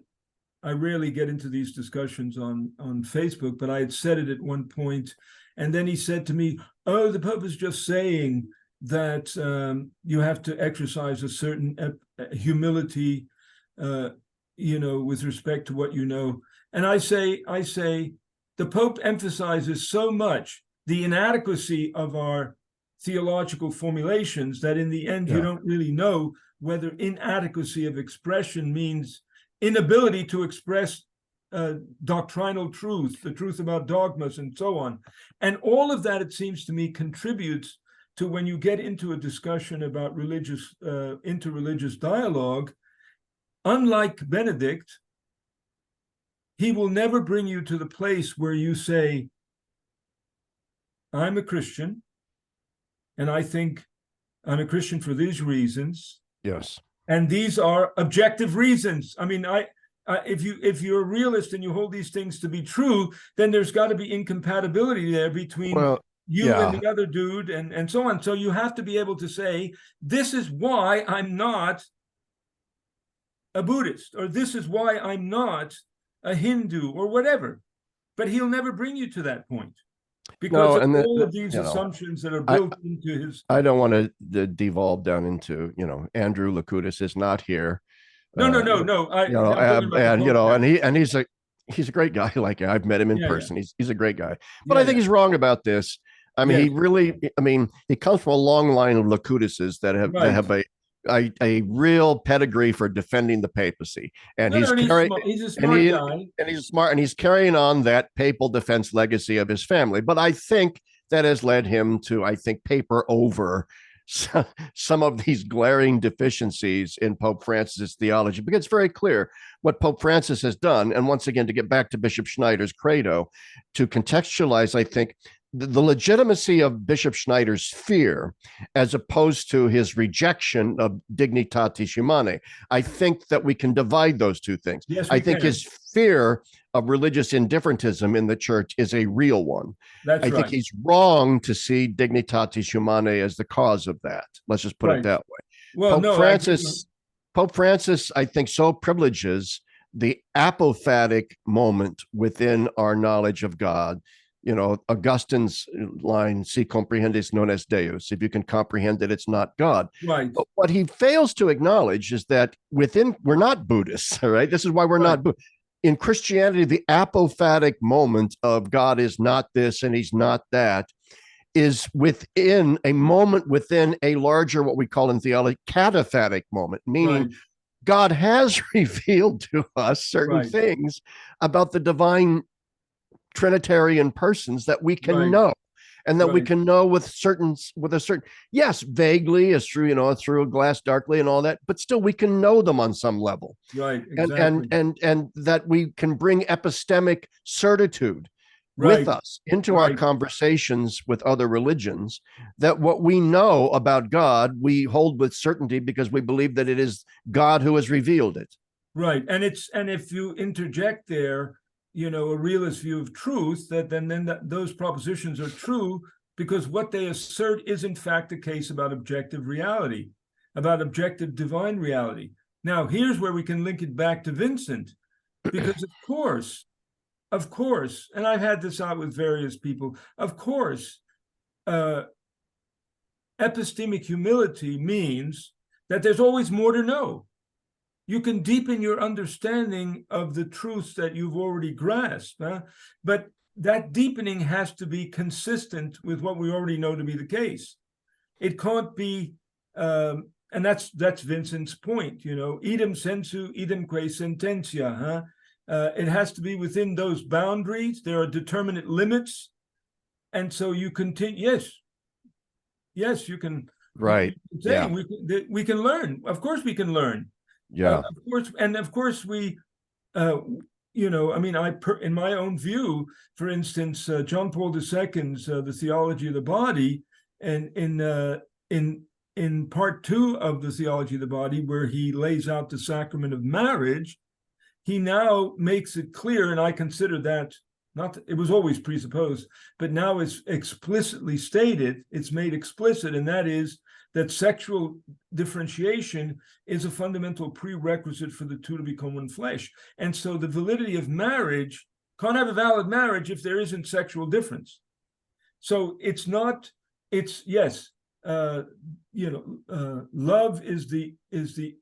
I rarely get into these discussions on Facebook, but I had said it at one point, and then he said to me, "Oh, the Pope is just saying that you have to exercise a certain humility, with respect to what you know." And I say, the Pope emphasizes so much the inadequacy of our theological formulations that in the end, you don't really know whether inadequacy of expression means inability to express doctrinal truth, the truth about dogmas and so on. And all of that, it seems to me, contributes to, when you get into a discussion about interreligious dialogue, unlike Benedict, he will never bring you to the place where you say, I'm a Christian, and I think I'm a Christian for these reasons. Yes. And these are objective reasons. I mean, if you're a realist and you hold these things to be true, then there's got to be incompatibility there between you and the other dude and so on. So you have to be able to say, this is why I'm not a Buddhist, or this is why I'm not a Hindu, or whatever. But he'll never bring you to that point, because of all of these assumptions that are built into his. I don't want to devolve down into, Andrew Lakutis is not here. No. He's a great guy. Like, I've met him in person. He's a great guy. But I think he's wrong about this. I mean, he comes from a long line of Lakutises that have a real pedigree for defending the papacy, and he's a smart guy, and he's smart, and he's carrying on that papal defense legacy of his family. But I think that has led him to, paper over some of these glaring deficiencies in Pope Francis's theology, because it's very clear what Pope Francis has done. And once again, to get back to Bishop Schneider's credo, to contextualize, I think, the legitimacy of Bishop Schneider's fear as opposed to his rejection of dignitatis humanae. I think that we can divide those two things. Yes, I think his fear of religious indifferentism in the church is a real one. I think he's wrong to see dignitatis humanae as the cause of that. Let's just put it that way. Well, Pope Francis, I think, so privileges the apophatic moment within our knowledge of God. Augustine's line, si comprehendes non est Deus. If you can comprehend it, it's not God. Right. But what he fails to acknowledge is that we're not Buddhists, all right? This is why we're not Buddhists. In Christianity, the apophatic moment of God is not this and he's not that is within a moment within a larger, what we call in theology, cataphatic moment, meaning God has revealed to us certain things about the divine Trinitarian persons that we can know, and that we can know with a certain, yes, vaguely, as through, through a glass darkly and all that, but still we can know them on some level. Right. Exactly. And that we can bring epistemic certitude with us into our conversations with other religions, that what we know about God, we hold with certainty because we believe that it is God who has revealed it. Right. And if you interject there, a realist view of truth, then those propositions are true because what they assert is in fact the case about objective reality, about objective divine reality. Now, here's where we can link it back to Vincent, because of course, and I've had this out with various people, of course, epistemic humility means that there's always more to know. You can deepen your understanding of the truths that you've already grasped, but that deepening has to be consistent with what we already know to be the case. It can't be, and that's Vincent's point, idem sensu, idemque sententia. It has to be within those boundaries. There are determinate limits, and so you continue. Yes, you can. Right. We can learn. Of course, we can learn. Yeah. Of course, we I mean, in my own view, for instance, John Paul II's The Theology of the Body, and in part 2 of the Theology of the Body, where he lays out the sacrament of marriage, he now makes it clear, and I consider that it was always presupposed, but now it's explicitly stated, it's made explicit, and that is that sexual differentiation is a fundamental prerequisite for the two to become one flesh. And so the validity of marriage can't have a valid marriage if there isn't sexual difference. So yes, love is the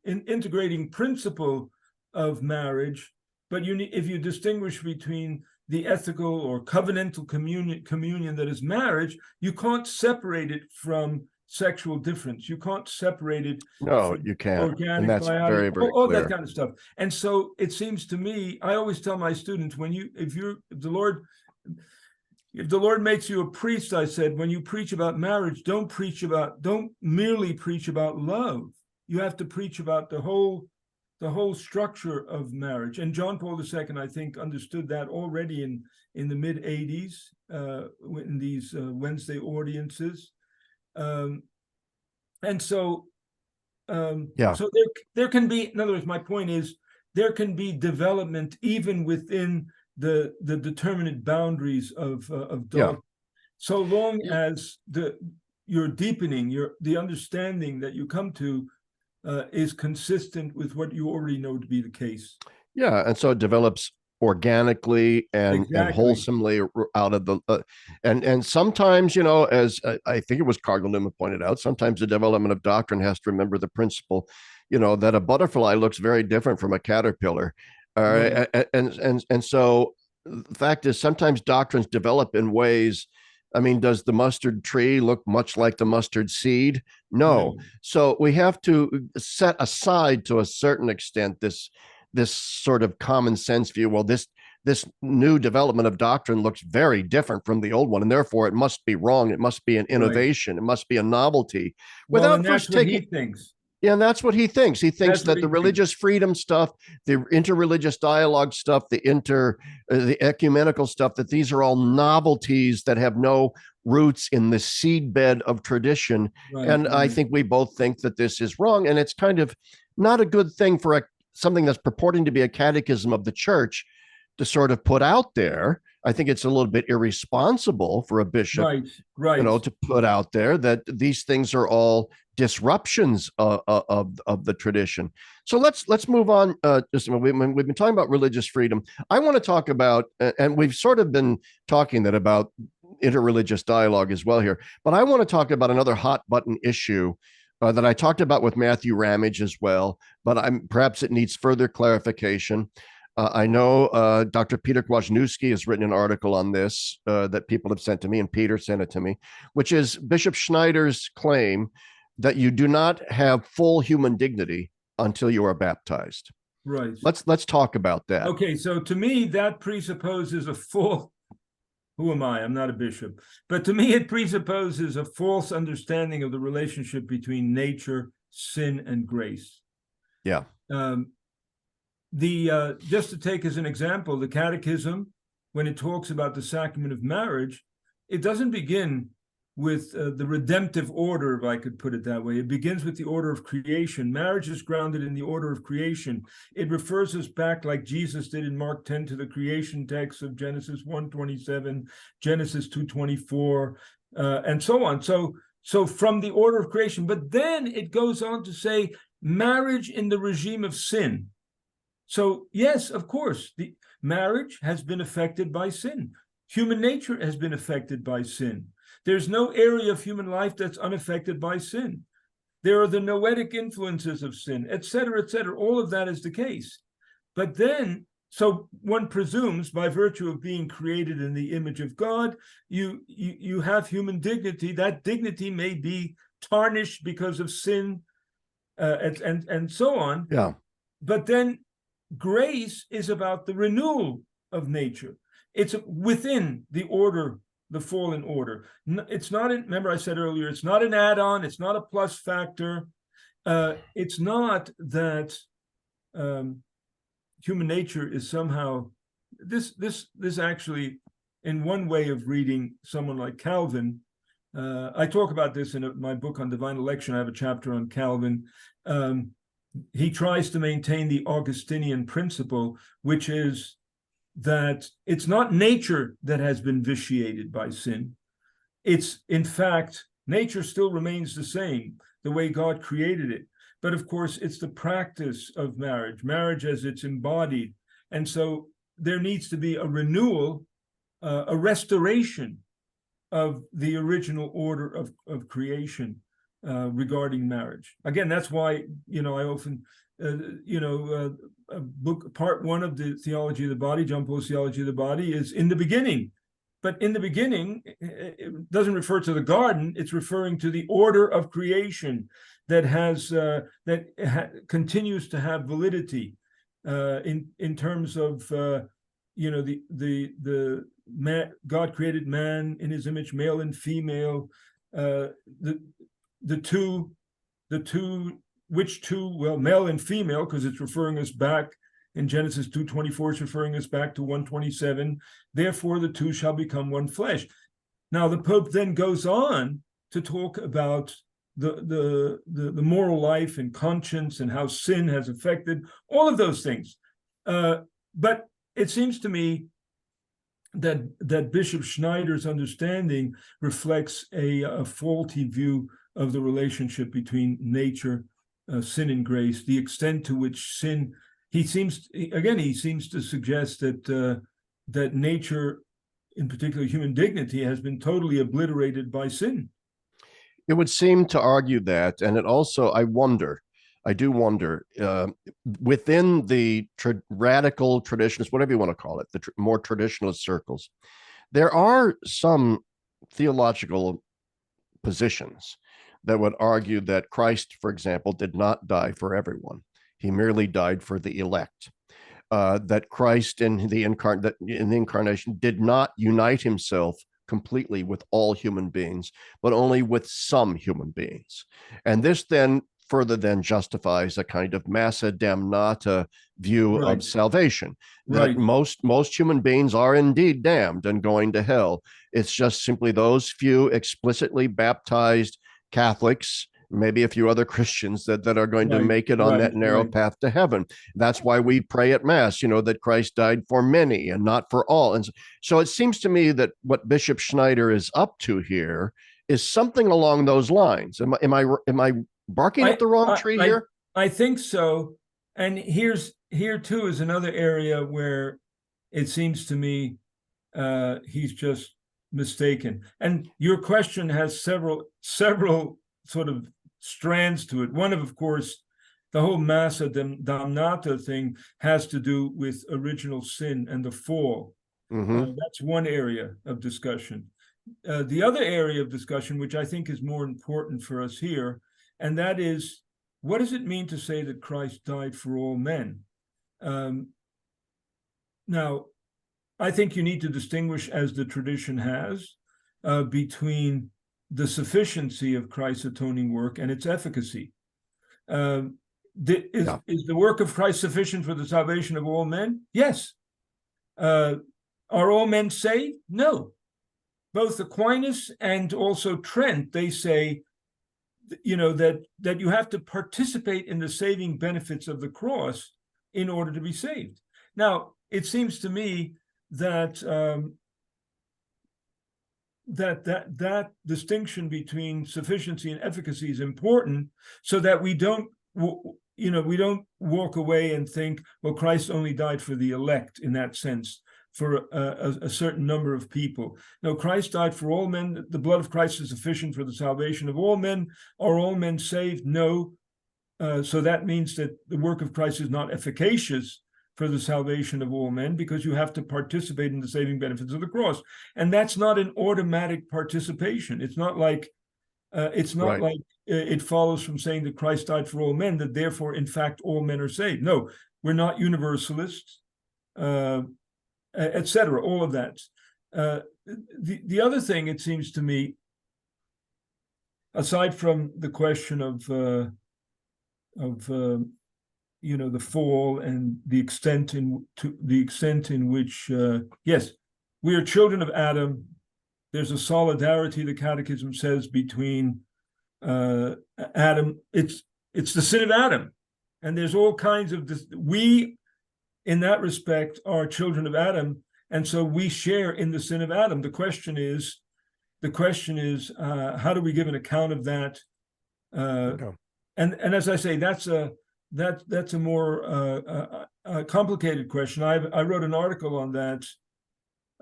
integrating principle of marriage, but if you distinguish between the ethical or covenantal communion that is marriage, you can't separate it from sexual difference. You can't separate it. No, you can't. Organic, and that's biotic, very, very all clear. that kind of stuff. And so it seems to me, I always tell my students, if the Lord makes you a priest, I said, when you preach about marriage, don't merely preach about love. You have to preach about the whole structure of marriage. And John Paul II, I think, understood that already in the mid 80s in these Wednesday audiences. And so, so there can be, in other words, my point is, there can be development even within the determinate boundaries of dogma, so long as you're deepening the understanding that you come to is consistent with what you already know to be the case. Yeah, and so it develops organically and wholesomely out of the and sometimes, as I think it was Cardinal Newman pointed out, sometimes the development of doctrine has to remember the principle, that a butterfly looks very different from a caterpillar. And so the fact is, sometimes doctrines develop in ways. I mean, does the mustard tree look much like the mustard seed? No. So we have to set aside, to a certain extent, this sort of common sense view. Well, this new development of doctrine looks very different from the old one, and therefore it must be wrong. It must be an innovation. It must be a novelty. Without first taking. He thinks. Yeah, and that's what he thinks. He thinks that the religious freedom stuff, the interreligious dialogue stuff, the ecumenical stuff, that these are all novelties that have no roots in the seedbed of tradition. And I think we both think that this is wrong. And it's kind of not a good thing for something that's purporting to be a catechism of the church to sort of put out there. I think it's a little bit irresponsible for a bishop, to put out there that these things are all disruptions of the tradition. So let's move on. Just a moment. We've been talking about religious freedom. I want to talk about, and we've sort of been talking about interreligious dialogue as well here, but I want to talk about another hot button issue that I talked about with Matthew Ramage as well, but perhaps it needs further clarification. I know Dr. Peter Kwasniewski has written an article on this that people have sent to me, and Peter sent it to me, which is Bishop Schneider's claim that you do not have full human dignity until you are baptized. Right. Let's talk about that. Okay, so to me, that presupposes a full. Who am I? I'm not a bishop. But to me, it presupposes a false understanding of the relationship between nature, sin, and grace. Yeah. Just to take as an example, the catechism, when it talks about the sacrament of marriage, it doesn't begin with the redemptive order, if I could put it that way. It begins with the order of creation. Marriage is grounded in the order of creation. It refers us back, like Jesus did in Mark 10, to the creation text of Genesis 1:27, Genesis 2:24, and so on. So from the order of creation, but then it goes on to say marriage in the regime of sin. So yes, of course, the marriage has been affected by sin. Human nature has been affected by sin. There's no area of human life that's unaffected by sin. There are the noetic influences of sin, et cetera, et cetera. All of that is the case. But then, so one presumes, by virtue of being created in the image of God, you have human dignity. That dignity may be tarnished because of sin, and so on. Yeah. But then grace is about the renewal of nature. It's within the order, the fallen order. It's not, remember I said earlier, it's not an add-on, it's not a plus factor. It's not that human nature is somehow this actually, in one way of reading someone like Calvin, I talk about this in my book on divine election. I have a chapter on Calvin. He tries to maintain the Augustinian principle, which is that it's not nature that has been vitiated by sin. It's, in fact, nature still remains the same, the way God created it. But of course, it's the practice of marriage as it's embodied. And so there needs to be a renewal, a restoration of the original order of creation regarding marriage. Again, that's why, I often, a book, part one of the theology of the body, John Paul's theology of the body, is in the beginning. But in the beginning, it doesn't refer to the garden. It's referring to the order of creation that continues to have validity in terms of God created man in His image, male and female. The two, which two? Well, male and female, because it's referring us back. In Genesis 2:24, it's referring us back to 1:27. Therefore, the two shall become one flesh. Now, the Pope then goes on to talk about the moral life and conscience and how sin has affected all of those things. But it seems to me that Bishop Schneider's understanding reflects a faulty view of the relationship between nature, sin, and grace, the extent to which sin. He seems to suggest that nature, in particular human dignity, has been totally obliterated by sin. It would seem to argue that, and it also, I do wonder, within the radical traditionalists, whatever you want to call it, the more traditionalist circles, there are some theological positions that would argue that Christ, for example, did not die for everyone. He merely died for the elect. That Christ in the incarnation did not unite himself completely with all human beings, but only with some human beings. And this then further then justifies a kind of massa damnata view of salvation, that most human beings are indeed damned and going to hell. It's just simply those few explicitly baptized Catholics, maybe a few other Christians that are going to make it on that narrow path to heaven. That's why we pray at Mass, that Christ died for many and not for all. And so it seems to me that what Bishop Schneider is up to here is something along those lines. Am I barking up the wrong tree here? I think so. And here too is another area where it seems to me he's just mistaken. And your question has several sort of strands to it. One of course, the whole massa damnata thing has to do with original sin and the fall. That's one area of discussion. The other area of discussion, which I think is more important for us here, and that is, what does it mean to say that Christ died for all men? Now, I think you need to distinguish, as the tradition has, between the sufficiency of Christ's atoning work and its efficacy. Is the work of Christ sufficient for the salvation of all men? Yes. Are all men saved? No. Both Aquinas and also Trent, they say, that you have to participate in the saving benefits of the cross in order to be saved. Now, it seems to me that that distinction between sufficiency and efficacy is important, so that we don't walk away and think, well, Christ only died for the elect in that sense, for a certain number of people. No, Christ died for all men. The blood of Christ is sufficient for the salvation of all men. Are all men saved? No. So that means that the work of Christ is not efficacious for the salvation of all men, because you have to participate in the saving benefits of the cross. And that's not an automatic participation. It's not like like it follows from saying that Christ died for all men, that therefore, in fact, all men are saved. No, we're not universalists, etc. All of that. The other thing, it seems to me, aside from the question of the fall and the extent in which yes, we are children of Adam. There's a solidarity, the Catechism says, between Adam. It's the sin of Adam, and there's all kinds of this. We, in that respect, are children of Adam, and so we share in the sin of Adam. The question is, how do we give an account of that? And as I say, that's a more complicated question. I wrote an article on that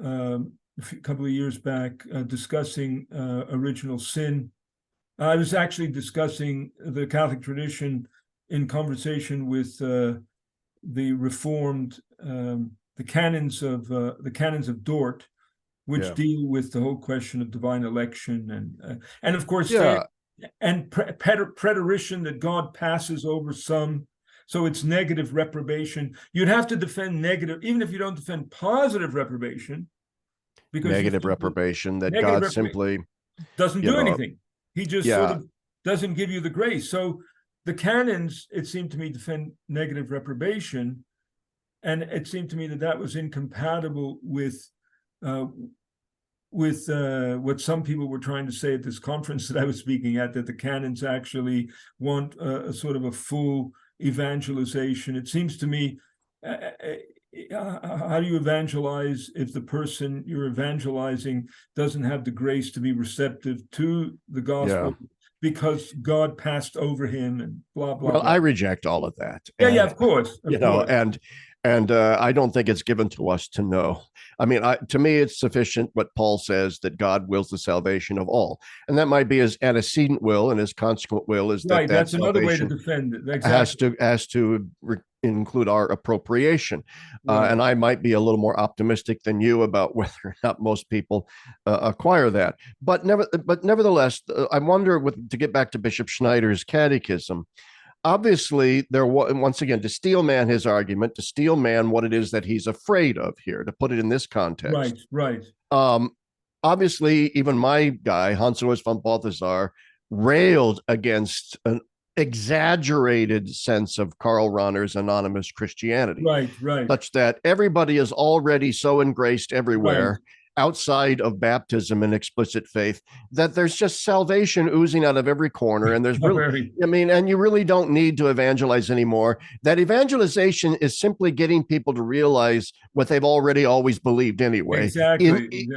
a couple of years back, discussing original sin. I was actually discussing the Catholic tradition in conversation with the Reformed, the canons of Dort, which deal with the whole question of divine election and of course preterition, that God passes over some. So it's negative reprobation. You'd have to defend negative, even if you don't defend positive reprobation, because negative reprobation, that God simply doesn't do anything. He just sort of doesn't give you the grace. So the canons, it seemed to me, defend negative reprobation, and it seemed to me that was incompatible with what some people were trying to say at this conference that I was speaking at, that the canons actually want a sort of a full evangelization. It seems to me, how do you evangelize if the person you're evangelizing doesn't have the grace to be receptive to the gospel because God passed over him and blah, blah, well, blah. I reject all of that. Of course. And I don't think it's given to us to know. I mean, to me, it's sufficient what Paul says, that God wills the salvation of all. And that might be his antecedent will, and his consequent will is that that's another way to defend it. Exactly. has to include our appropriation. And I might be a little more optimistic than you about whether or not most people acquire that. But nevertheless, I wonder, to get back to Bishop Schneider's catechism, obviously, once again, to steel man his argument, to steel man what it is that he's afraid of here, to put it in this context. Right. Obviously, even my guy, Hans Urs von Balthasar, railed against an exaggerated sense of Karl Rahner's anonymous Christianity. Right. Such that everybody is already so engraced everywhere, outside of baptism and explicit faith, that there's just salvation oozing out of every corner. And there's really, and you really don't need to evangelize anymore. That evangelization is simply getting people to realize what they've already always believed anyway. Exactly.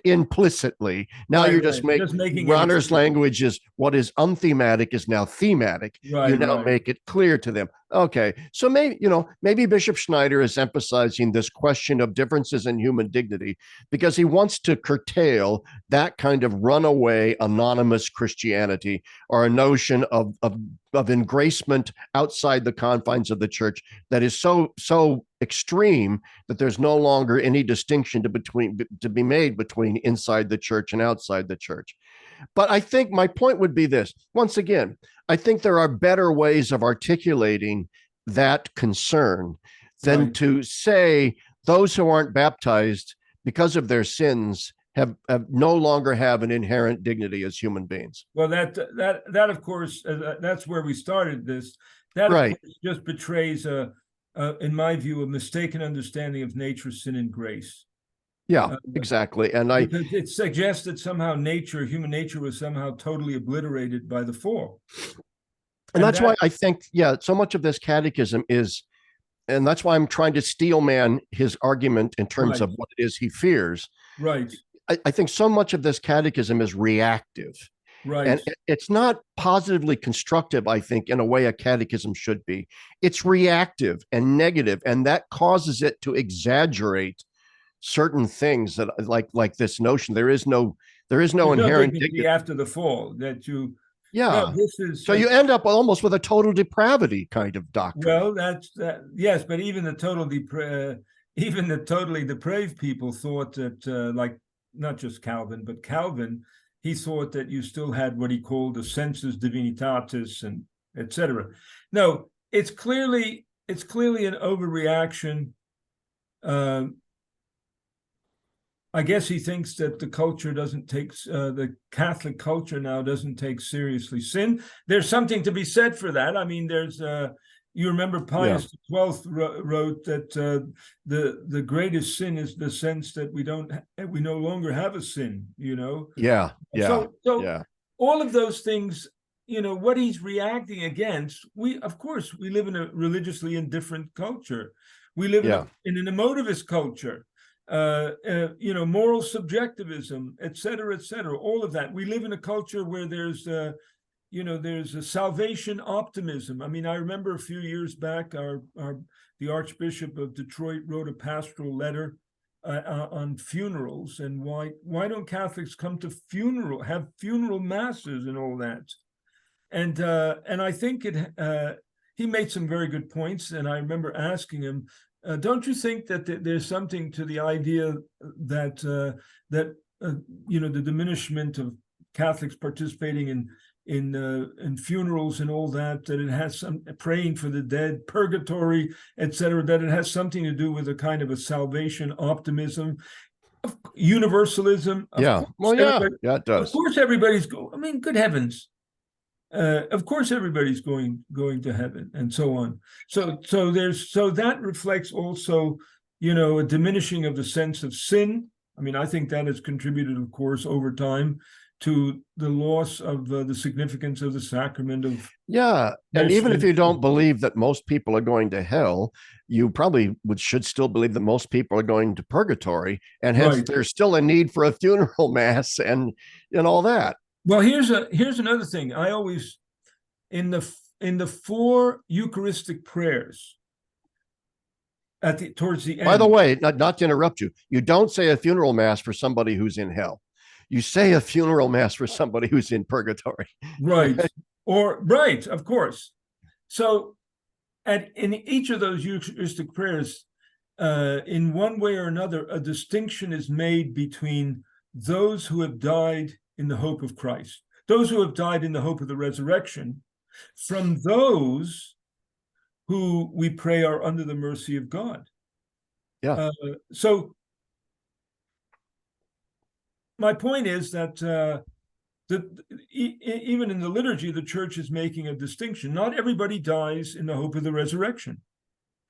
Implicitly. Now you're just making Rahner's language is what is unthematic is now thematic. You now make it clear to them. Okay, so maybe Bishop Schneider is emphasizing this question of differences in human dignity because he wants to curtail that kind of runaway anonymous Christianity, or a notion of engracement outside the confines of the church that is so extreme that there's no longer any distinction to be made between inside the church and outside the church. But I think my point would be this. Once again, I think there are better ways of articulating that concern than to say those who aren't baptized because of their sins have no longer have an inherent dignity as human beings. Well, that of course, that's where we started this. That of course just betrays in my view, a mistaken understanding of nature, sin, and grace. Yeah, exactly. And because it suggests that somehow human nature was somehow totally obliterated by the fall. And that's why I think, so much of this catechism is, and that's why I'm trying to steel man his argument in terms of what it is he fears. Right. I think so much of this catechism is reactive. Right. And it's not positively constructive, I think, in a way a catechism should be. It's reactive and negative, and that causes it to exaggerate certain things that like this notion there is no inherent dignity after the fall that you so you end up almost with a total depravity kind of doctrine. Well, that's yes, but even the totally depraved people thought that like not just Calvin, but Calvin, he thought that you still had what he called the sensus divinitatis and etc. No, it's clearly an overreaction. I guess he thinks that the culture doesn't take the Catholic culture now doesn't take seriously sin. There's something to be said for that. I mean, there's You remember Pius XII wrote that the greatest sin is the sense that we no longer have a sin. Yeah. So all of those things, what he's reacting against. Of course, we live in a religiously indifferent culture. We live in an emotivist culture. Moral subjectivism, et cetera, all of that. We live in a culture where there's a salvation optimism. I mean, I remember a few years back, the Archbishop of Detroit wrote a pastoral letter on funerals, and why don't Catholics come to have funeral masses and all that? And I think he made some very good points, and I remember asking him, don't you think that there's something to the idea that the diminishment of Catholics participating in funerals and all that it has some praying for the dead, purgatory, etc., that it has something to do with a kind of a salvation optimism, universalism? It does. Of course, everybody's going. I mean, good heavens. Of course, everybody's going to heaven, and so on. So that reflects also, a diminishing of the sense of sin. I mean, I think that has contributed, of course, over time to the loss of the significance of the sacrament of. And even if you don't believe that most people are going to hell, you probably should still believe that most people are going to purgatory, and hence there's still a need for a funeral mass and all that. Well, here's another thing. I always, in the 4 Eucharistic prayers towards the end. By the way, not to interrupt you, you don't say a funeral mass for somebody who's in hell. You say a funeral mass for somebody who's in purgatory. Right. Of course. So in each of those Eucharistic prayers, in one way or another, a distinction is made between those who have died in the hope of Christ, those who have died in the hope of the resurrection, from those who we pray are under the mercy of God. So my point is that even in the liturgy, the church is making a distinction. Not everybody dies in the hope of the resurrection,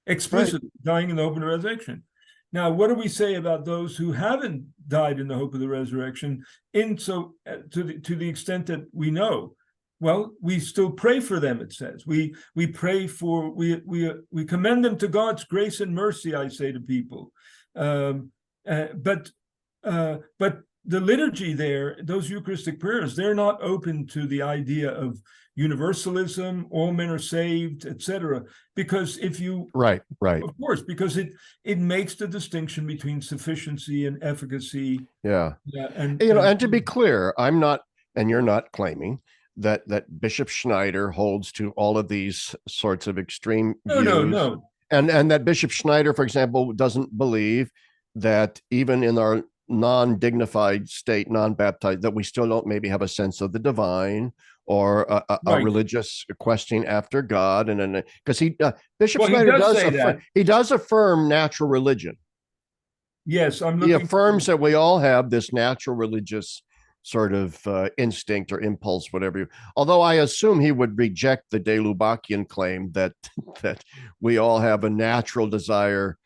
explicitly dying in the hope of the resurrection. Now, what do we say about those who haven't died in the hope of the resurrection? To the extent that we know, well, we still pray for them. It says we pray for we commend them to God's grace and mercy. I say to people, but the liturgy there, those Eucharistic prayers, they're not open to the idea of universalism, all men are saved, etc. Because if you of course, because it makes the distinction between sufficiency and efficacy. And to be clear, I'm not, and you're not claiming that Bishop Schneider holds to all of these sorts of extreme views. No. And that Bishop Schneider, for example, doesn't believe that even in our non-dignified state, non-baptized, that we still don't maybe have a sense of the divine or a religious questioning after God. And because Bishop Schneider does affirm natural religion. Yes, he affirms that we all have this natural religious sort of instinct or impulse, whatever. Although I assume he would reject the De Lubacian claim that we all have a natural desire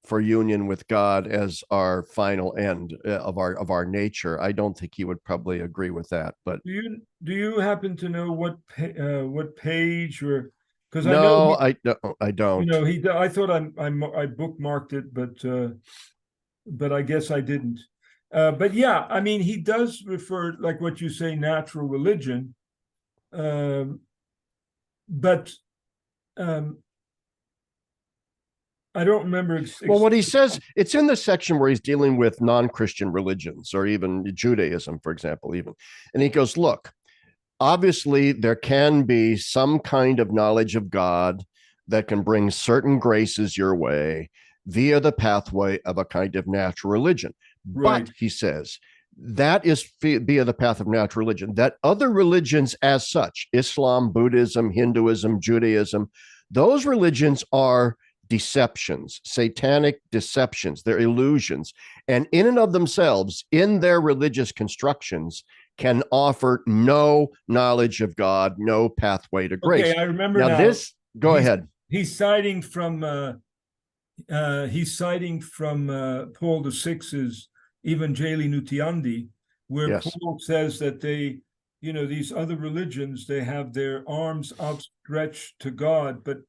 for union with God as our final end of our nature. I don't think he would probably agree with that. But do you happen to know what page or? Because I don't. I thought I bookmarked it, but I guess I didn't. But yeah, I mean, he does refer, like what you say, natural religion, but I don't remember. Well, what he says, it's in the section where he's dealing with non-Christian religions or even Judaism, for example, even. And he goes, look, obviously there can be some kind of knowledge of God that can bring certain graces your way via the pathway of a kind of natural religion. Right. But he says, that is via the path of natural religion, that other religions as such, Islam, Buddhism, Hinduism, Judaism, those religions are deceptions, satanic deceptions, they're illusions. And in and of themselves, in their religious constructions, can offer no knowledge of God, no pathway to grace. Okay, I remember now. Go ahead. he's citing from Paul VI's Evangelii Nuntiandi, where Yes. Paul says that they, these other religions, they have their arms outstretched to God, but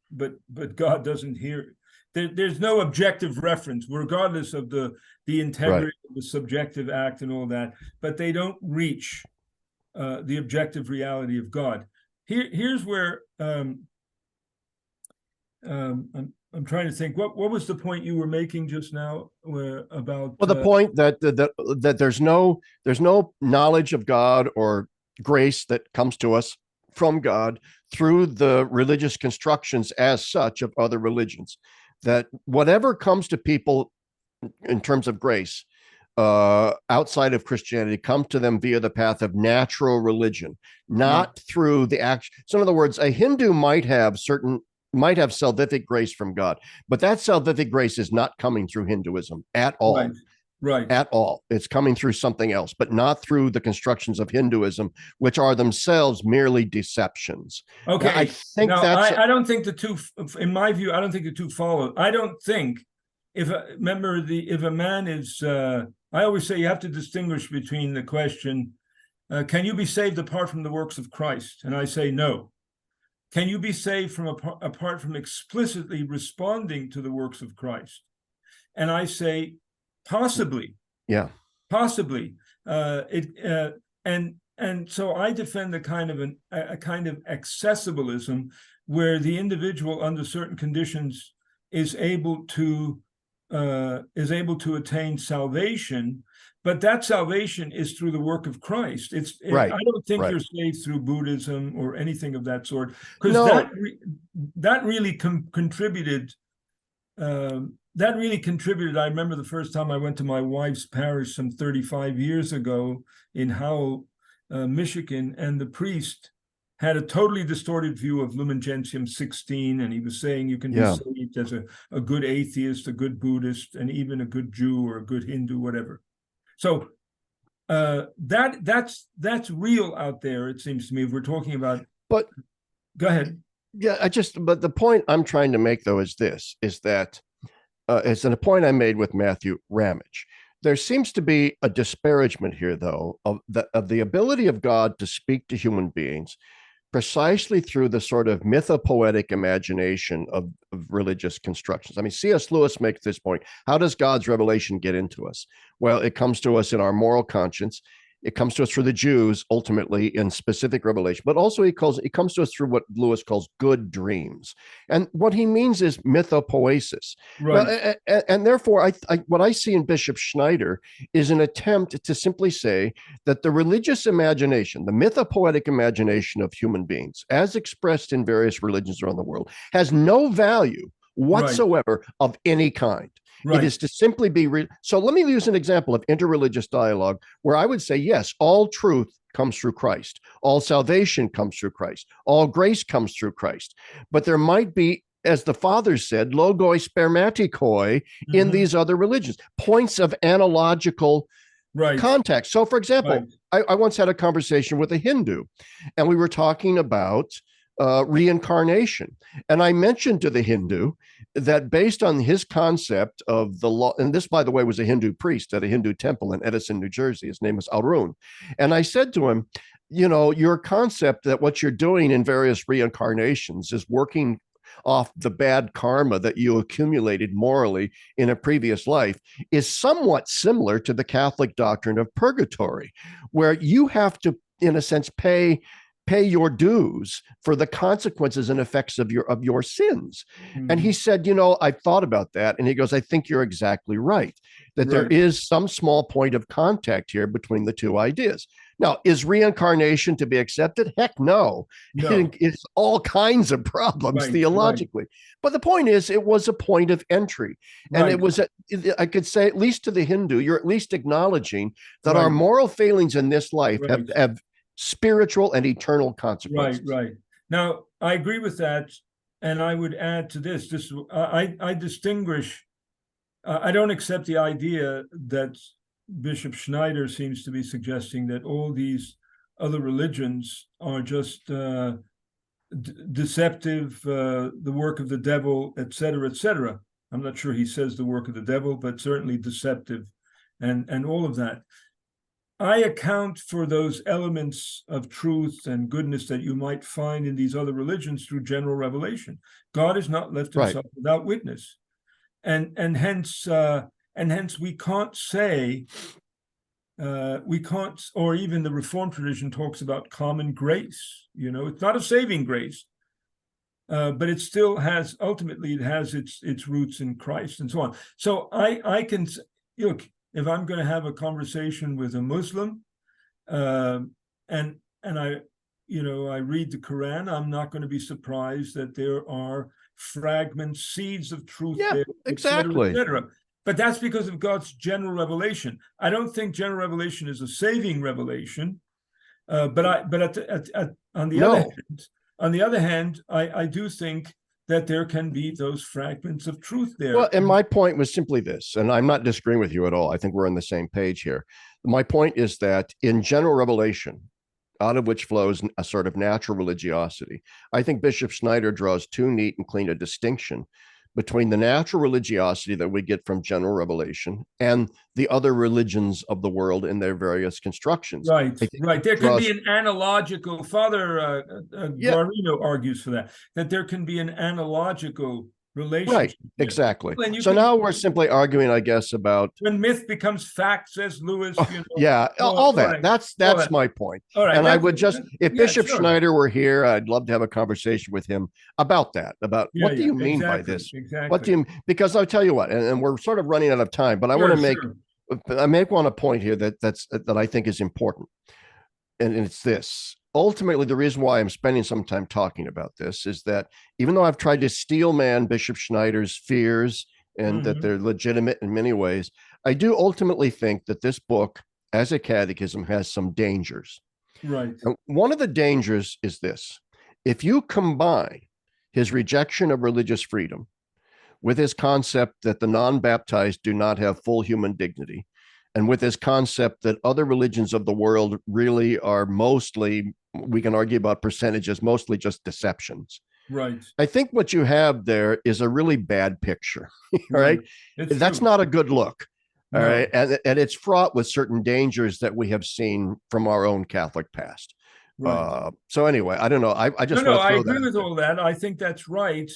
God doesn't hear. There's no objective reference, regardless of the integrity of the subjective act and all that, but they don't reach the objective reality of God. Here's where I'm trying to think. What was the point you were making just now about? Well, the point that there's no knowledge of God or grace that comes to us from God through the religious constructions as such of other religions. That whatever comes to people in terms of grace outside of Christianity comes to them via the path of natural religion, not through the action. So in other words, a Hindu might have salvific grace from God, but that salvific grace is not coming through Hinduism at all. Right. At all. It's coming through something else, but not through the constructions of Hinduism, which are themselves merely deceptions. Okay. Now, I think I don't think the two, in my view, I don't think the two follow. I don't think if a man is, I always say you have to distinguish between the question, can you be saved apart from the works of Christ? And I say no. Can you be saved apart from explicitly responding to the works of Christ? And I say, possibly. Yeah. Possibly. And so I defend a kind of accessibilism where the individual under certain conditions is able to attain salvation, but that salvation is through the work of Christ. I don't think you're saved through Buddhism or anything of that sort, because that really contributed. That really contributed. I remember the first time I went to my wife's parish some 35 years ago in Howell, Michigan, and the priest had a totally distorted view of Lumen Gentium 16, and he was saying you can be saved as a good atheist, a good Buddhist, and even a good Jew or a good Hindu, whatever. So that's real out there, it seems to me, if we're talking about. But go ahead. Yeah, but the point I'm trying to make, though, is that it's a point I made with Matthew Ramage. There seems to be a disparagement here, though, of the ability of God to speak to human beings precisely through the sort of mythopoetic imagination of religious constructions. I mean, C.S. Lewis makes this point. How does God's revelation get into us? Well, it comes to us in our moral conscience. It comes to us through the Jews, ultimately, in specific revelation, but also it comes to us through what Lewis calls good dreams. And what he means is mythopoesis. Right. Well, and therefore, what I see in Bishop Schneider is an attempt to simply say that the religious imagination, the mythopoetic imagination of human beings, as expressed in various religions around the world, has no value whatsoever of any kind. Right. It is to simply be so let me use an example of interreligious dialogue where I would say, yes, all truth comes through Christ. All salvation comes through Christ. All grace comes through Christ. But there might be, as the fathers said, logoi spermatikoi in these other religions, points of analogical context. So, for example, I once had a conversation with a Hindu, and we were talking about reincarnation. And I mentioned to the Hindu that based on his concept of the law, and this, by the way, was a Hindu priest at a Hindu temple in Edison, New Jersey. His name was Arun. And I said to him, your concept that what you're doing in various reincarnations is working off the bad karma that you accumulated morally in a previous life is somewhat similar to the Catholic doctrine of purgatory, where you have to, in a sense, pay your dues for the consequences and effects of your sins. And he said, I've thought about that. And he goes, I think you're exactly right, that there is some small point of contact here between the two ideas. Now, is reincarnation to be accepted? Heck no. It's all kinds of problems theologically. But the point is, it was a point of entry. And it was, I could say, at least to the Hindu, you're at least acknowledging that our moral failings in this life have spiritual and eternal consequences. Right. Now, I agree with that, and I would add to this. I distinguish. I don't accept the idea that Bishop Schneider seems to be suggesting that all these other religions are just deceptive, the work of the devil, etc., etc. I'm not sure he says the work of the devil, but certainly deceptive, and all of that. I account for those elements of truth and goodness that you might find in these other religions through general revelation. God has not left himself without witness, and hence we can't say, or even the Reformed tradition talks about common grace. It's not a saving grace, but it still has, ultimately, it has its roots in Christ and so on. So I can look, if I'm going to have a conversation with a Muslim, and I read the Quran, I'm not going to be surprised that there are fragments, seeds of truth there, exactly, et cetera. But that's because of God's general revelation. I don't think general revelation is a saving revelation, but on the other hand, I do think that there can be those fragments of truth there. Well, and my point was simply this, and I'm not disagreeing with you at all. I think we're on the same page here. My point is that in general revelation, out of which flows a sort of natural religiosity, I think Bishop Schneider draws too neat and clean a distinction between the natural religiosity that we get from general revelation and the other religions of the world in their various constructions. Right. There can be an analogical, Father Guarino argues for that there can be an analogical relationship. Right, exactly. So now we're simply arguing, I guess, about when myth becomes fact, says Lewis. All that. That's my point. All right, and I would just, if Bishop Schneider were here, I'd love to have a conversation with him about that. About what do you mean by this? Exactly. What do you? Because I'll tell you what, and we're sort of running out of time, but I want to make. I make one a point here that I think is important, and it's this. Ultimately, the reason why I'm spending some time talking about this is that even though I've tried to steelman Bishop Schneider's fears and that they're legitimate in many ways, I do ultimately think that this book, as a catechism, has some dangers. Right. And one of the dangers is this: if you combine his rejection of religious freedom with his concept that the non-baptized do not have full human dignity, and with this concept that other religions of the world really are mostly, we can argue about percentages, mostly just deceptions. Right. I think what you have there is a really bad picture. Right. That's not a good look. All right. And it's fraught with certain dangers that we have seen from our own Catholic past. Right. So anyway, I don't know. I just I agree with all that. I think that's right.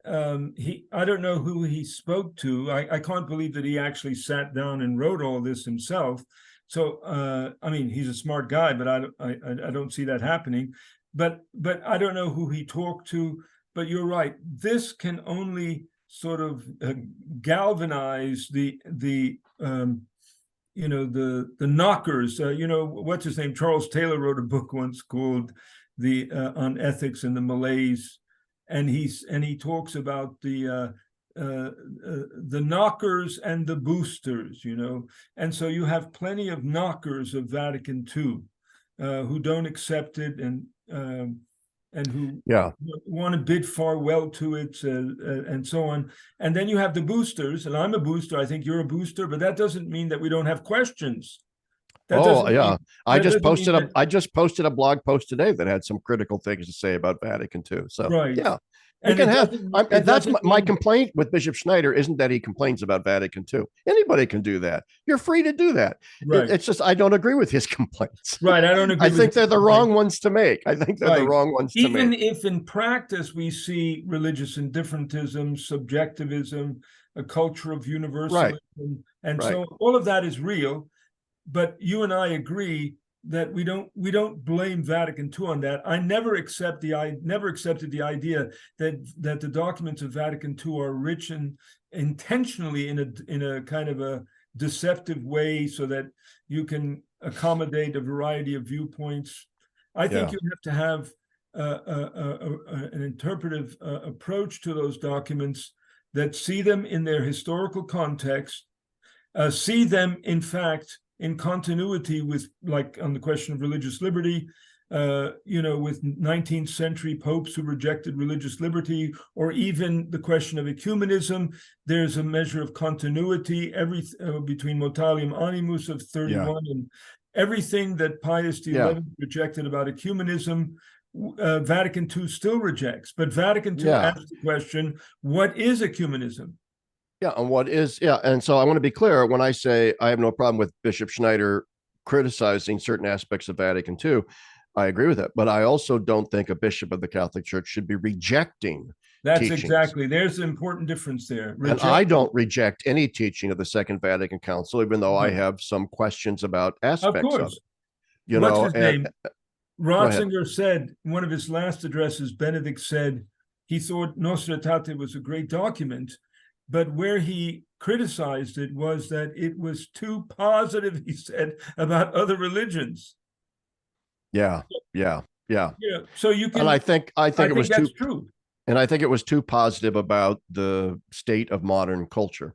I don't know who he spoke to. I can't believe that he actually sat down and wrote all this himself. So I mean, he's a smart guy, but I don't see that happening. But I don't know who he talked to. But you're right. This can only sort of galvanize the knockers. What's his name? Charles Taylor wrote a book once called on ethics and the malaise. And he talks about the knockers and the boosters, and so you have plenty of knockers of Vatican II who don't accept it and who want to bid farewell to it and so on. And then you have the boosters, and I'm a booster. I think you're a booster, but that doesn't mean that we don't have questions. I just posted a blog post today that had some critical things to say about Vatican II. So we can have. That's my complaint with Bishop Schneider isn't that he complains about Vatican II. Anybody can do that. You're free to do that. Right. It's just I don't agree with his complaints. Right. I don't agree. I think they're the wrong ones to make. I think they're the wrong ones to make. Even if in practice we see religious indifferentism, subjectivism, a culture of universalism, and so all of that is real. But you and I agree that we don't blame Vatican II on that. I never accepted the idea that the documents of Vatican II are written intentionally in a kind of a deceptive way so that you can accommodate a variety of viewpoints. I think you have to have an interpretive approach to those documents that see them in their historical context, see them in fact in continuity with, like on the question of religious liberty, with 19th century popes who rejected religious liberty, or even the question of ecumenism. There's a measure of continuity between Motalium Animus of 31 and everything that Pius XI rejected about ecumenism Vatican II still rejects. But Vatican II asks the question, what is ecumenism? Yeah, and what is, and so I want to be clear when I say I have no problem with Bishop Schneider criticizing certain aspects of Vatican II. I agree with that, but I also don't think a bishop of the Catholic Church should be rejecting That's teachings. exactly, there's an important difference there. And I don't reject any teaching of the Second Vatican Council, even though I have some questions about aspects of it. You What's know, his name? Ratzinger said, one of his last addresses, Benedict said he thought Nostra Aetate was a great document, but where he criticized it was that it was too positive, he said, about other religions. Yeah. So you can, and I think it was that's too true. And I think it was too positive about the state of modern culture.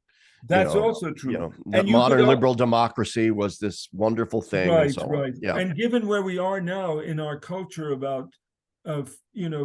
That's also true. That modern liberal democracy was this wonderful thing. Right, and so right. Yeah. And given where we are now in our culture about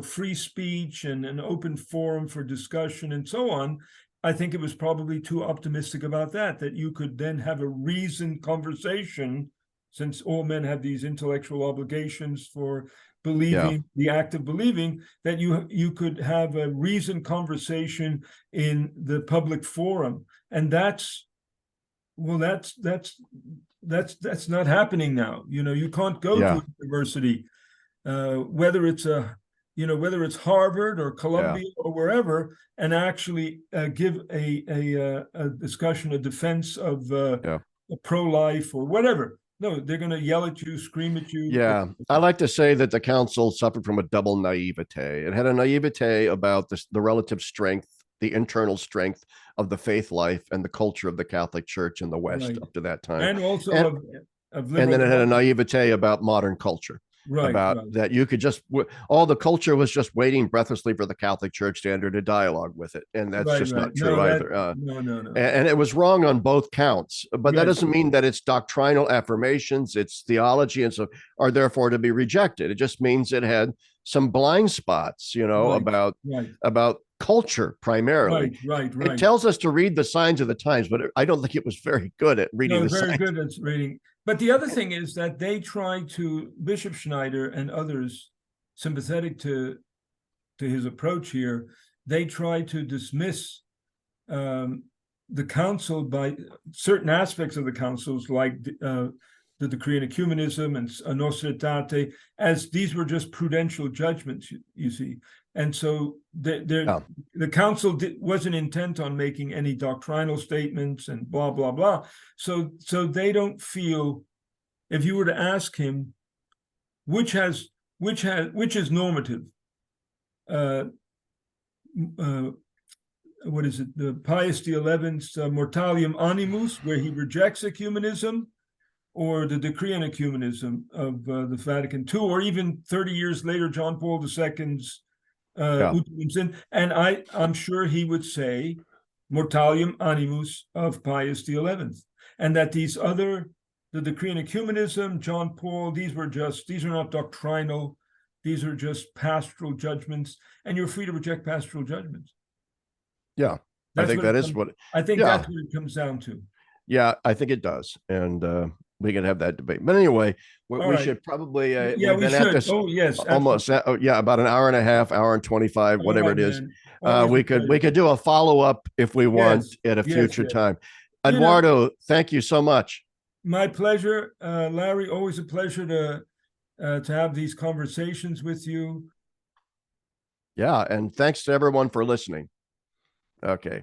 free speech and an open forum for discussion and so on, I think it was probably too optimistic about that you could then have a reasoned conversation, since all men have these intellectual obligations for believing, the act of believing, that you could have a reasoned conversation in the public forum. And that's not happening now. You can't go to a university, whether it's Harvard or Columbia or wherever, and actually give a discussion, a defense of pro-life or whatever. No, they're going to yell at you, scream at you. Yeah, I like to say that the council suffered from a double naivete. It had a naivete about the relative strength, the internal strength of the faith life and the culture of the Catholic Church in the West up to that time. And also and then it had a naivete about modern culture. That you could just, all the culture was just waiting breathlessly for the Catholic Church to enter into dialogue with it. And that's just not true either. No. And it was wrong on both counts, but that doesn't mean that its doctrinal affirmations, its theology and so are therefore to be rejected. It just means it had some blind spots, about culture primarily. Right. It tells us to read the signs of the times, but I don't think it was very good at reading the signs. Very good at reading. But the other thing is that they try to, Bishop Schneider and others sympathetic to his approach here, they try to dismiss the council by certain aspects of the councils, like the decree on ecumenism and Nostra Aetate, as these were just prudential judgments, you see. And so the council wasn't intent on making any doctrinal statements and blah, blah, blah. So they don't feel, if you were to ask him, which is normative? What is it? The Pius XI's Mortalium Animus, where he rejects ecumenism, or the decree on ecumenism of the Vatican II, or even 30 years later, John Paul II's and I'm sure he would say Mortalium Animus of Pius XI, and that these other, the decree on ecumenism, John Paul, these are not doctrinal, these are just pastoral judgments, and you're free to reject pastoral judgments. Yeah, I think that's what it comes down to. Yeah, I think it does, and we can have that debate. But anyway, we should probably we've been at this almost about an hour and a half, hour and 25, whatever it is. We could do a follow-up if we want at a future time. Eduardo, thank you so much. My pleasure, Larry. Always a pleasure to have these conversations with you. Yeah, and thanks to everyone for listening. Okay.